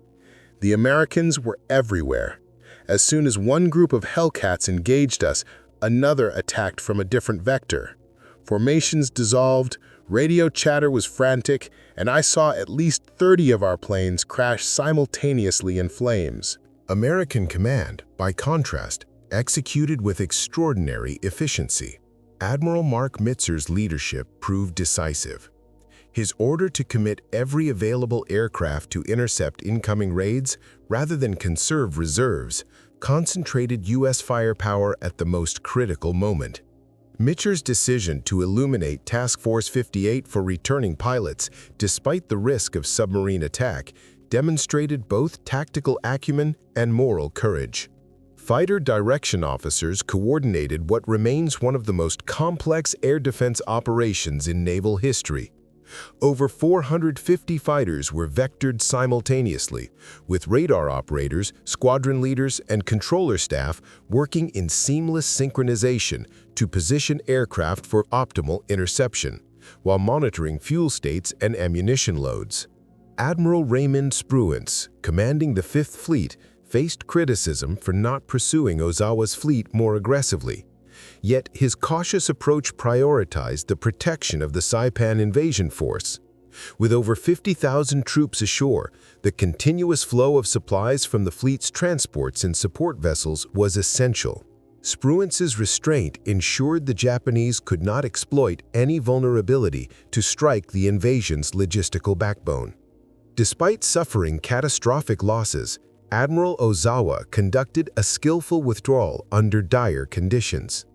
"The Americans were everywhere. As soon as one group of Hellcats engaged us, another attacked from a different vector. Formations dissolved, radio chatter was frantic, and I saw at least 30 of our planes crash simultaneously in flames." American command, by contrast, executed with extraordinary efficiency. Admiral Mark Mitzer's leadership proved decisive. His order to commit every available aircraft to intercept incoming raids rather than conserve reserves concentrated U.S. firepower at the most critical moment. Mitzer's decision to illuminate Task Force 58 for returning pilots, despite the risk of submarine attack, demonstrated both tactical acumen and moral courage. Fighter direction officers coordinated what remains one of the most complex air defense operations in naval history. Over 450 fighters were vectored simultaneously, with radar operators, squadron leaders, and controller staff working in seamless synchronization to position aircraft for optimal interception, while monitoring fuel states and ammunition loads. Admiral Raymond Spruance, commanding the Fifth Fleet, faced criticism for not pursuing Ozawa's fleet more aggressively. Yet his cautious approach prioritized the protection of the Saipan invasion force. With over 50,000 troops ashore, the continuous flow of supplies from the fleet's transports and support vessels was essential. Spruance's restraint ensured the Japanese could not exploit any vulnerability to strike the invasion's logistical backbone. Despite suffering catastrophic losses, Admiral Ozawa conducted a skillful withdrawal under dire conditions.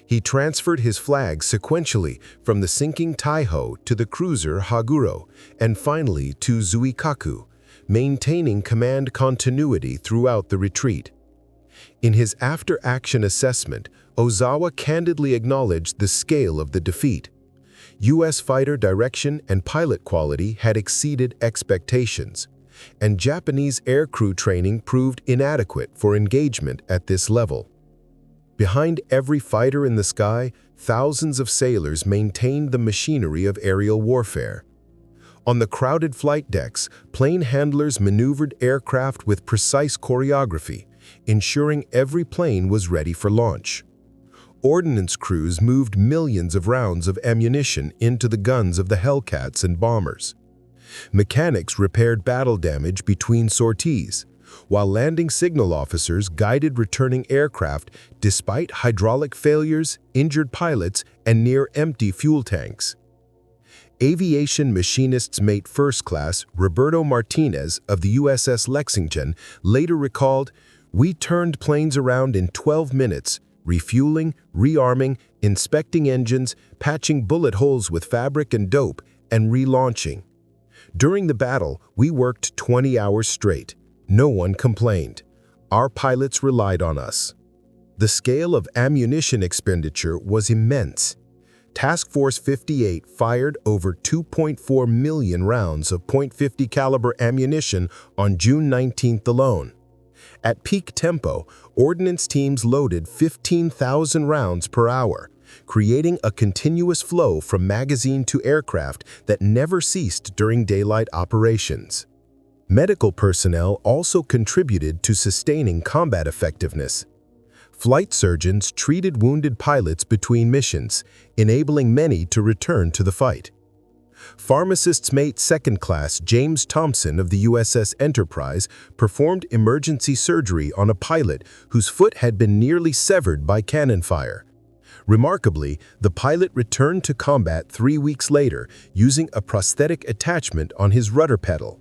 He transferred his flag sequentially from the sinking Taiho to the cruiser Haguro and finally to Zuikaku, maintaining command continuity throughout the retreat. In his after-action assessment, Ozawa candidly acknowledged the scale of the defeat. U.S. fighter direction and pilot quality had exceeded expectations, and Japanese aircrew training proved inadequate for engagement at this level. Behind every fighter in the sky, thousands of sailors maintained the machinery of aerial warfare. On the crowded flight decks, plane handlers maneuvered aircraft with precise choreography, ensuring every plane was ready for launch. Ordnance crews moved millions of rounds of ammunition into the guns of the Hellcats and bombers. Mechanics repaired battle damage between sorties, while landing signal officers guided returning aircraft despite hydraulic failures, injured pilots, and near-empty fuel tanks. Aviation Machinists Mate First Class Roberto Martinez of the USS Lexington later recalled, "We turned planes around in 12 minutes, refueling, rearming, inspecting engines, patching bullet holes with fabric and dope, and relaunching. During the battle, we worked 20 hours straight. No one complained. Our pilots relied on us." The scale of ammunition expenditure was immense. Task Force 58 fired over 2.4 million rounds of .50 caliber ammunition on June 19th alone. At peak tempo, ordnance teams loaded 15,000 rounds per hour, creating a continuous flow from magazine to aircraft that never ceased during daylight operations. Medical personnel also contributed to sustaining combat effectiveness. Flight surgeons treated wounded pilots between missions, enabling many to return to the fight. Pharmacist's mate second class James Thompson of the USS Enterprise performed emergency surgery on a pilot whose foot had been nearly severed by cannon fire. Remarkably, the pilot returned to combat 3 weeks later using a prosthetic attachment on his rudder pedal.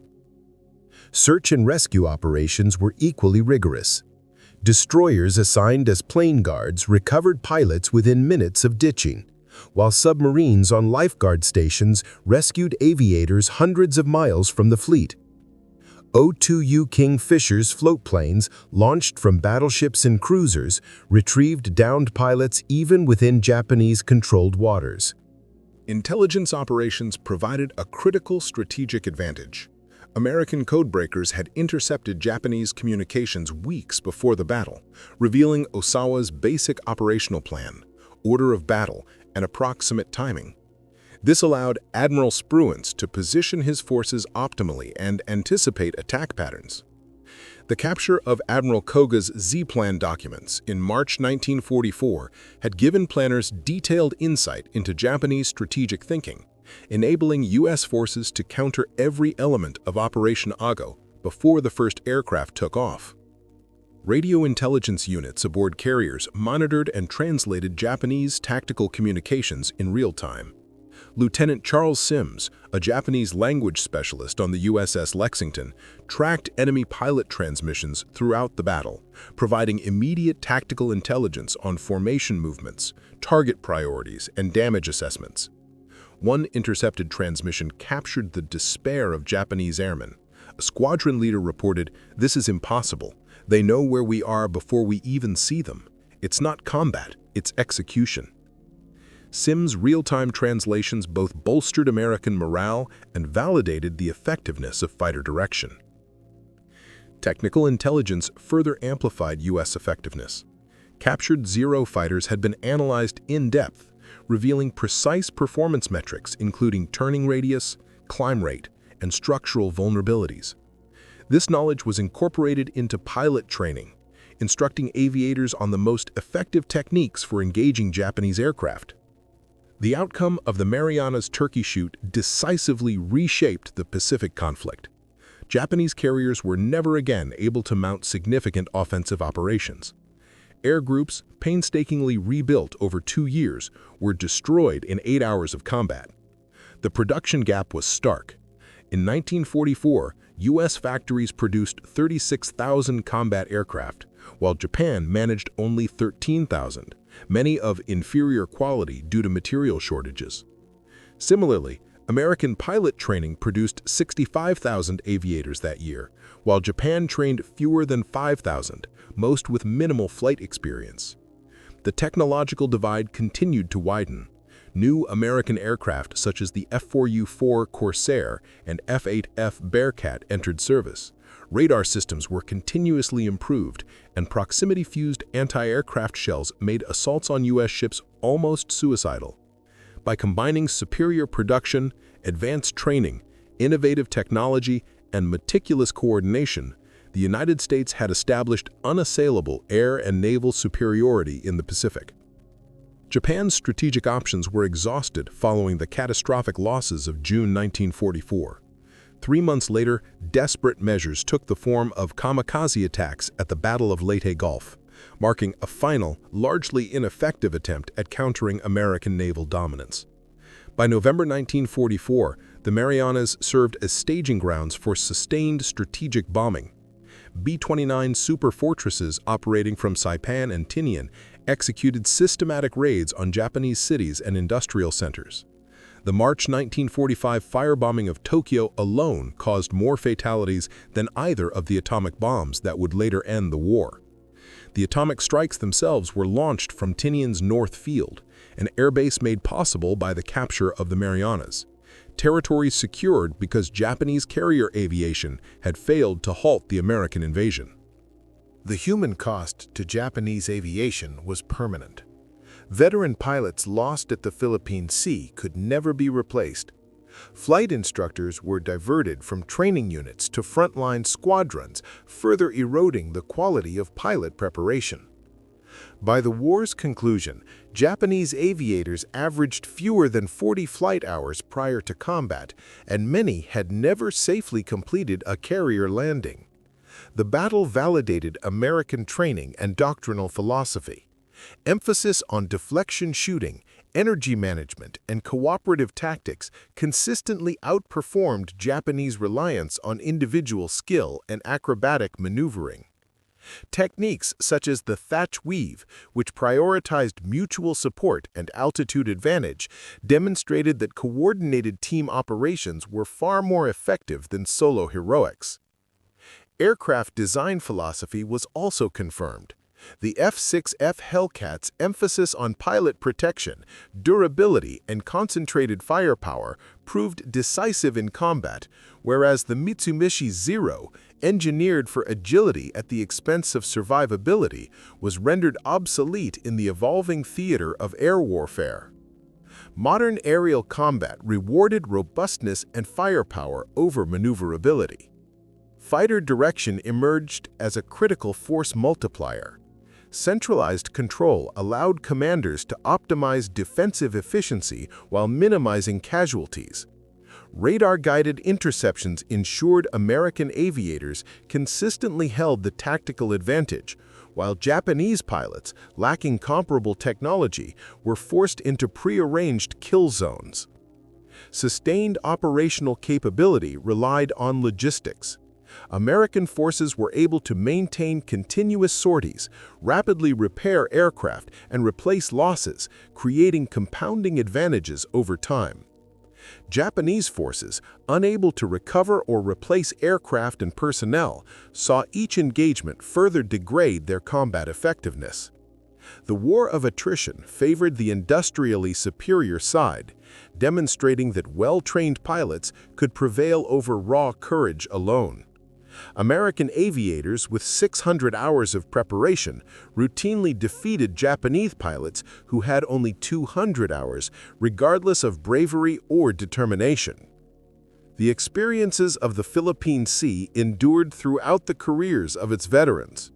Search and rescue operations were equally rigorous. Destroyers assigned as plane guards recovered pilots within minutes of ditching, while submarines on lifeguard stations rescued aviators hundreds of miles from the fleet. O2U Kingfisher's floatplanes, launched from battleships and cruisers, retrieved downed pilots even within Japanese-controlled waters. Intelligence operations provided a critical strategic advantage. American codebreakers had intercepted Japanese communications weeks before the battle, revealing Osawa's basic operational plan, order of battle, and approximate timing. This allowed Admiral Spruance to position his forces optimally and anticipate attack patterns. The capture of Admiral Koga's Z-Plan documents in March 1944 had given planners detailed insight into Japanese strategic thinking, enabling U.S. forces to counter every element of Operation Ago before the first aircraft took off. Radio intelligence units aboard carriers monitored and translated Japanese tactical communications in real time. Lieutenant Charles Sims, a Japanese language specialist on the USS Lexington, tracked enemy pilot transmissions throughout the battle, providing immediate tactical intelligence on formation movements, target priorities, and damage assessments. One intercepted transmission captured the despair of Japanese airmen. A squadron leader reported, "This is impossible. They know where we are before we even see them. It's not combat, it's execution." Sims' real-time translations both bolstered American morale and validated the effectiveness of fighter direction. Technical intelligence further amplified U.S. effectiveness. Captured Zero fighters had been analyzed in depth, revealing precise performance metrics including turning radius, climb rate, and structural vulnerabilities. This knowledge was incorporated into pilot training, instructing aviators on the most effective techniques for engaging Japanese aircraft. The outcome of the Marianas Turkey Shoot decisively reshaped the Pacific conflict. Japanese carriers were never again able to mount significant offensive operations. Air groups, painstakingly rebuilt over 2 years, were destroyed in 8 hours of combat. The production gap was stark. In 1944, U.S. factories produced 36,000 combat aircraft, while Japan managed only 13,000, many of inferior quality due to material shortages. Similarly, American pilot training produced 65,000 aviators that year, while Japan trained fewer than 5,000, most with minimal flight experience. The technological divide continued to widen. New American aircraft such as the F4U-4 Corsair and F8F Bearcat entered service. Radar systems were continuously improved, and proximity-fused anti-aircraft shells made assaults on U.S. ships almost suicidal. By combining superior production, advanced training, innovative technology, and meticulous coordination, the United States had established unassailable air and naval superiority in the Pacific. Japan's strategic options were exhausted following the catastrophic losses of June 1944. 3 months later, desperate measures took the form of kamikaze attacks at the Battle of Leyte Gulf, marking a final, largely ineffective attempt at countering American naval dominance. By November 1944, the Marianas served as staging grounds for sustained strategic bombing. B-29 superfortresses operating from Saipan and Tinian executed systematic raids on Japanese cities and industrial centers. The March 1945 firebombing of Tokyo alone caused more fatalities than either of the atomic bombs that would later end the war. The atomic strikes themselves were launched from Tinian's North Field, an airbase made possible by the capture of the Marianas. Territory secured because Japanese carrier aviation had failed to halt the American invasion. The human cost to Japanese aviation was permanent. Veteran pilots lost at the Philippine Sea could never be replaced. Flight instructors were diverted from training units to frontline squadrons, further eroding the quality of pilot preparation. By the war's conclusion, Japanese aviators averaged fewer than 40 flight hours prior to combat, and many had never safely completed a carrier landing. The battle validated American training and doctrinal philosophy. Emphasis on deflection shooting, energy management, and cooperative tactics consistently outperformed Japanese reliance on individual skill and acrobatic maneuvering. Techniques such as the thatch weave, which prioritized mutual support and altitude advantage, demonstrated that coordinated team operations were far more effective than solo heroics. Aircraft design philosophy was also confirmed. The F6F Hellcats' emphasis on pilot protection, durability, and concentrated firepower proved decisive in combat, whereas the Mitsubishi Zero, engineered for agility at the expense of survivability, was rendered obsolete in the evolving theater of air warfare. Modern aerial combat rewarded robustness and firepower over maneuverability. Fighter direction emerged as a critical force multiplier. Centralized control allowed commanders to optimize defensive efficiency while minimizing casualties. Radar-guided interceptions ensured American aviators consistently held the tactical advantage, while Japanese pilots, lacking comparable technology, were forced into prearranged kill zones. Sustained operational capability relied on logistics. American forces were able to maintain continuous sorties, rapidly repair aircraft, and replace losses, creating compounding advantages over time. Japanese forces, unable to recover or replace aircraft and personnel, saw each engagement further degrade their combat effectiveness. The war of attrition favored the industrially superior side, demonstrating that well-trained pilots could prevail over raw courage alone. American aviators with 600 hours of preparation routinely defeated Japanese pilots who had only 200 hours, regardless of bravery or determination. The experiences of the Philippine Sea endured throughout the careers of its veterans.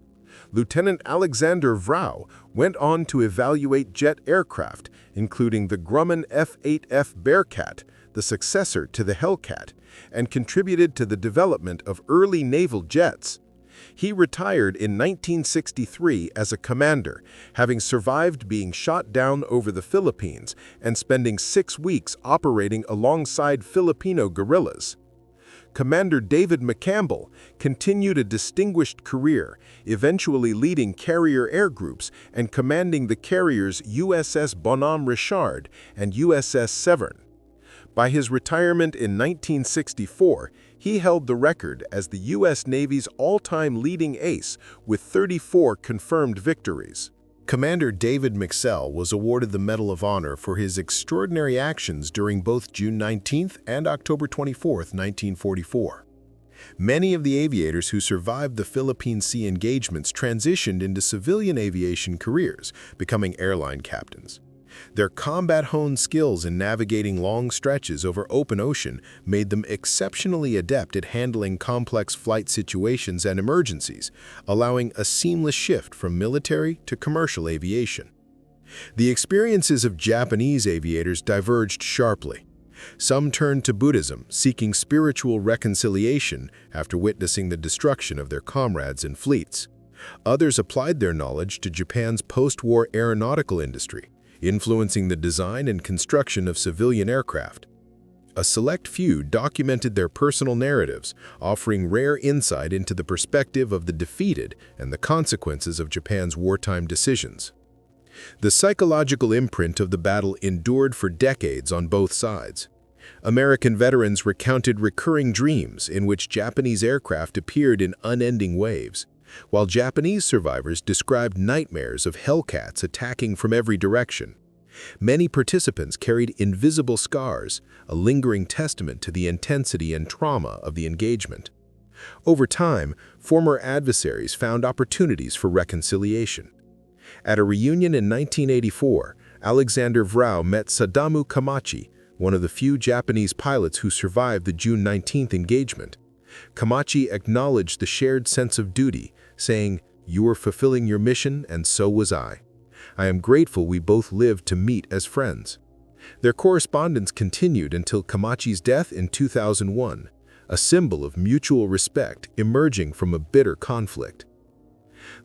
Lieutenant Alexander Vrau went on to evaluate jet aircraft, including the Grumman F8F Bearcat, the successor to the Hellcat, and contributed to the development of early naval jets. He retired in 1963 as a commander, having survived being shot down over the Philippines and spending 6 weeks operating alongside Filipino guerrillas. Commander David McCampbell continued a distinguished career, eventually leading carrier air groups and commanding the carriers USS Bonhomme Richard and USS Severn. By his retirement in 1964, he held the record as the U.S. Navy's all-time leading ace with 34 confirmed victories. Commander David McCell was awarded the Medal of Honor for his extraordinary actions during both June 19 and October 24, 1944. Many of the aviators who survived the Philippine Sea engagements transitioned into civilian aviation careers, becoming airline captains. Their combat-honed skills in navigating long stretches over open ocean made them exceptionally adept at handling complex flight situations and emergencies, allowing a seamless shift from military to commercial aviation. The experiences of Japanese aviators diverged sharply. Some turned to Buddhism, seeking spiritual reconciliation after witnessing the destruction of their comrades and fleets. Others applied their knowledge to Japan's post-war aeronautical industry, influencing the design and construction of civilian aircraft. A select few documented their personal narratives, offering rare insight into the perspective of the defeated and the consequences of Japan's wartime decisions. The psychological imprint of the battle endured for decades on both sides. American veterans recounted recurring dreams in which Japanese aircraft appeared in unending waves, while Japanese survivors described nightmares of Hellcats attacking from every direction. Many participants carried invisible scars, a lingering testament to the intensity and trauma of the engagement. Over time, former adversaries found opportunities for reconciliation. At a reunion in 1984, Alexander Vrau met Sadamu Kamachi, one of the few Japanese pilots who survived the June 19 engagement. Kamachi acknowledged the shared sense of duty, saying, "You were fulfilling your mission, and so was I." I am grateful we both lived to meet as friends." Their correspondence continued until Camachi's death in 2001, a symbol of mutual respect emerging from a bitter conflict.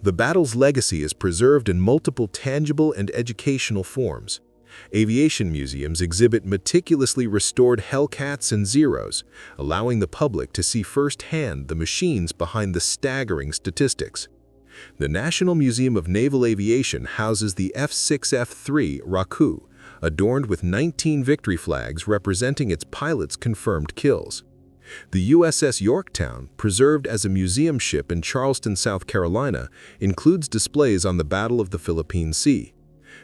The battle's legacy is preserved in multiple tangible and educational forms. Aviation museums exhibit meticulously restored Hellcats and Zeros, allowing the public to see firsthand the machines behind the staggering statistics. The National Museum of Naval Aviation houses the F6F Raku, adorned with 19 victory flags representing its pilots' confirmed kills. The USS Yorktown, preserved as a museum ship in Charleston, South Carolina, includes displays on the Battle of the Philippine Sea.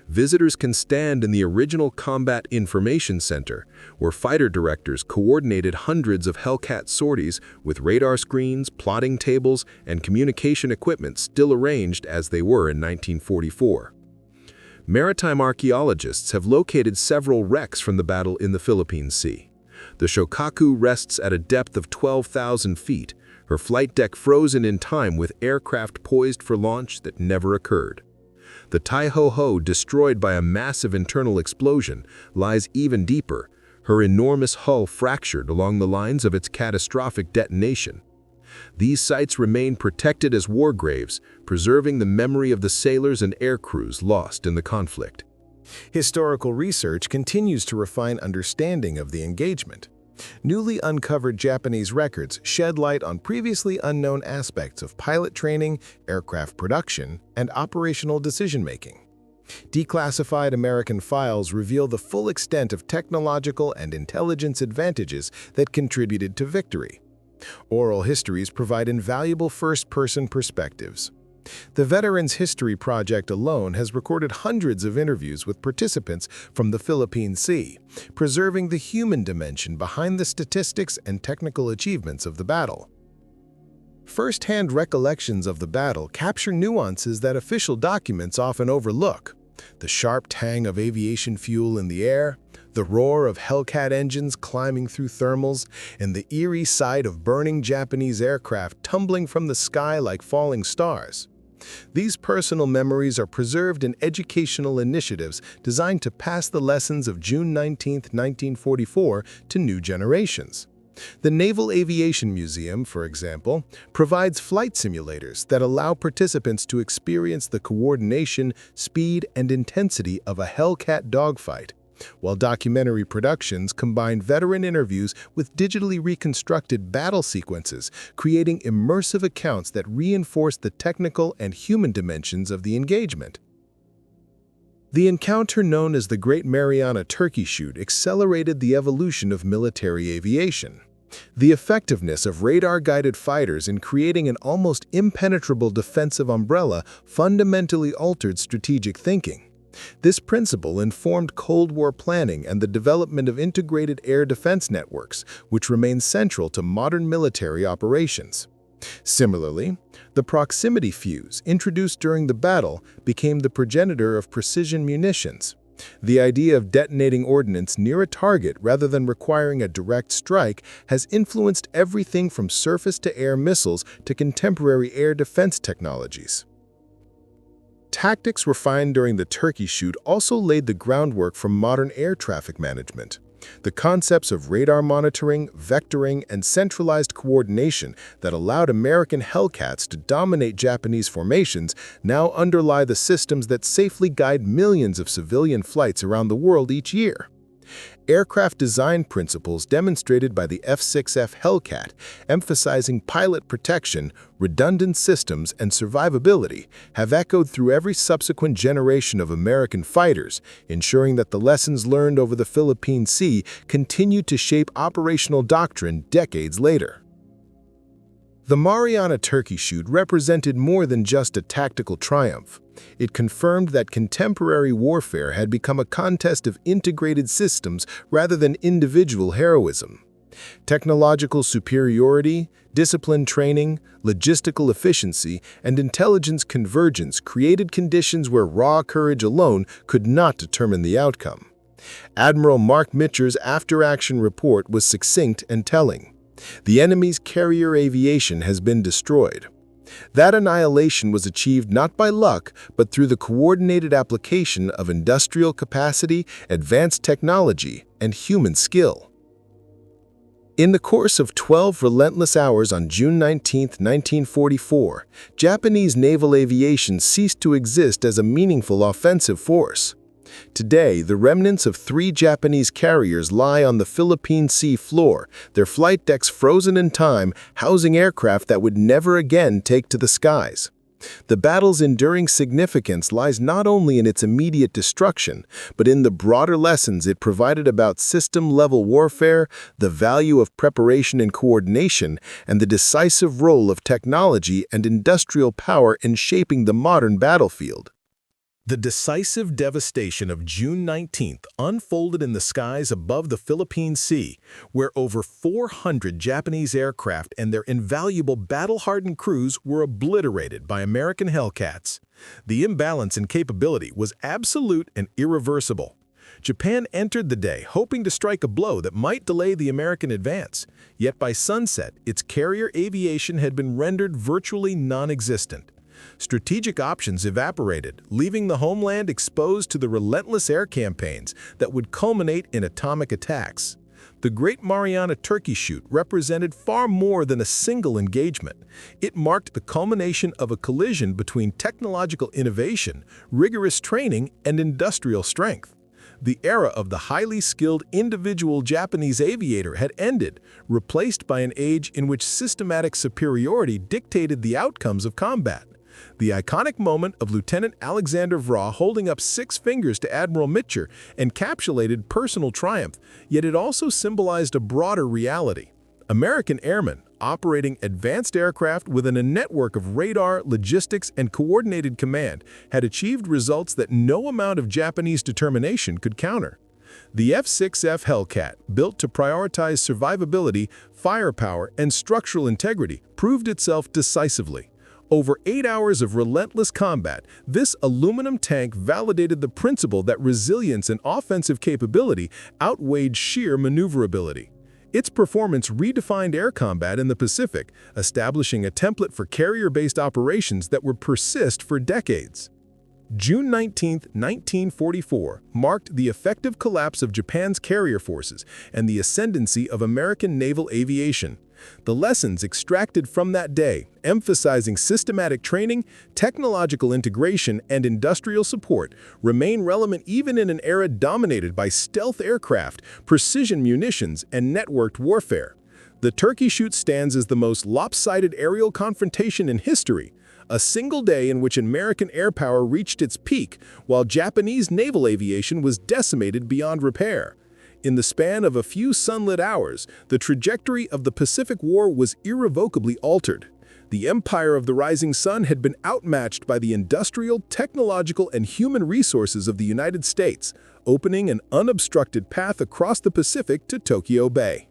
Visitors can stand in the original Combat Information Center, where fighter directors coordinated hundreds of Hellcat sorties with radar screens, plotting tables, and communication equipment still arranged as they were in 1944. Maritime archaeologists have located several wrecks from the battle in the Philippine Sea. The Shokaku rests at a depth of 12,000 feet, her flight deck frozen in time with aircraft poised for launch that never occurred. The Tai-Ho-Ho, destroyed by a massive internal explosion, lies even deeper, her enormous hull fractured along the lines of its catastrophic detonation. These sites remain protected as war graves, preserving the memory of the sailors and air crews lost in the conflict. Historical research continues to refine understanding of the engagement. Newly uncovered Japanese records shed light on previously unknown aspects of pilot training, aircraft production, and operational decision-making. Declassified American files reveal the full extent of technological and intelligence advantages that contributed to victory. Oral histories provide invaluable first-person perspectives. The Veterans History Project alone has recorded hundreds of interviews with participants from the Philippine Sea, preserving the human dimension behind the statistics and technical achievements of the battle. First-hand recollections of the battle capture nuances that official documents often overlook. The sharp tang of aviation fuel in the air, the roar of Hellcat engines climbing through thermals, and the eerie sight of burning Japanese aircraft tumbling from the sky like falling stars. These personal memories are preserved in educational initiatives designed to pass the lessons of June 19, 1944 to new generations. The Naval Aviation Museum, for example, provides flight simulators that allow participants to experience the coordination, speed, and intensity of a Hellcat dogfight, while documentary productions combine veteran interviews with digitally reconstructed battle sequences, creating immersive accounts that reinforce the technical and human dimensions of the engagement. The encounter known as the Great Marianas Turkey Shoot accelerated the evolution of military aviation. The effectiveness of radar-guided fighters in creating an almost impenetrable defensive umbrella fundamentally altered strategic thinking. This principle informed Cold War planning and the development of integrated air defense networks, which remain central to modern military operations. Similarly, the proximity fuse, introduced during the battle, became the progenitor of precision munitions. The idea of detonating ordnance near a target rather than requiring a direct strike has influenced everything from surface-to-air missiles to contemporary air defense technologies. Tactics refined during the Turkey Shoot also laid the groundwork for modern air traffic management. The concepts of radar monitoring, vectoring, and centralized coordination that allowed American Hellcats to dominate Japanese formations now underlie the systems that safely guide millions of civilian flights around the world each year. Aircraft design principles demonstrated by the F6F Hellcat, emphasizing pilot protection, redundant systems, and survivability, have echoed through every subsequent generation of American fighters, ensuring that the lessons learned over the Philippine Sea continue to shape operational doctrine decades later. The Marianas Turkey Shoot represented more than just a tactical triumph. It confirmed that contemporary warfare had become a contest of integrated systems rather than individual heroism. Technological superiority, disciplined training, logistical efficiency, and intelligence convergence created conditions where raw courage alone could not determine the outcome. Admiral Mark Mitcher's after-action report was succinct and telling. The enemy's carrier aviation has been destroyed. That annihilation was achieved not by luck, but through the coordinated application of industrial capacity, advanced technology, and human skill. In the course of 12 relentless hours on June 19, 1944, Japanese naval aviation ceased to exist as a meaningful offensive force. Today, the remnants of 3 Japanese carriers lie on the Philippine Sea floor, their flight decks frozen in time, housing aircraft that would never again take to the skies. The battle's enduring significance lies not only in its immediate destruction, but in the broader lessons it provided about system-level warfare, the value of preparation and coordination, and the decisive role of technology and industrial power in shaping the modern battlefield. The decisive devastation of June 19th unfolded in the skies above the Philippine Sea, where over 400 Japanese aircraft and their invaluable battle-hardened crews were obliterated by American Hellcats. The imbalance in capability was absolute and irreversible. Japan entered the day hoping to strike a blow that might delay the American advance, yet by sunset, its carrier aviation had been rendered virtually non-existent. Strategic options evaporated, leaving the homeland exposed to the relentless air campaigns that would culminate in atomic attacks. The Great Marianas Turkey Shoot represented far more than a single engagement. It marked the culmination of a collision between technological innovation, rigorous training, and industrial strength. The era of the highly skilled individual Japanese aviator had ended, replaced by an age in which systematic superiority dictated the outcomes of combat. The iconic moment of Lieutenant Alexander Vra holding up 6 fingers to Admiral Mitcher encapsulated personal triumph, yet it also symbolized a broader reality. American airmen, operating advanced aircraft within a network of radar, logistics, and coordinated command, had achieved results that no amount of Japanese determination could counter. The F6F Hellcat, built to prioritize survivability, firepower, and structural integrity, proved itself decisively. Over 8 hours of relentless combat, this aluminum tank validated the principle that resilience and offensive capability outweighed sheer maneuverability. Its performance redefined air combat in the Pacific, establishing a template for carrier-based operations that would persist for decades. June 19, 1944, marked the effective collapse of Japan's carrier forces and the ascendancy of American naval aviation. The lessons extracted from that day, emphasizing systematic training, technological integration, and industrial support, remain relevant even in an era dominated by stealth aircraft, precision munitions, and networked warfare. The Turkey Shoot stands as the most lopsided aerial confrontation in history, a single day in which American air power reached its peak, while Japanese naval aviation was decimated beyond repair. In the span of a few sunlit hours, the trajectory of the Pacific War was irrevocably altered. The empire of the rising sun had been outmatched by the industrial, technological, and human resources of the United States, opening an unobstructed path across the Pacific to Tokyo Bay.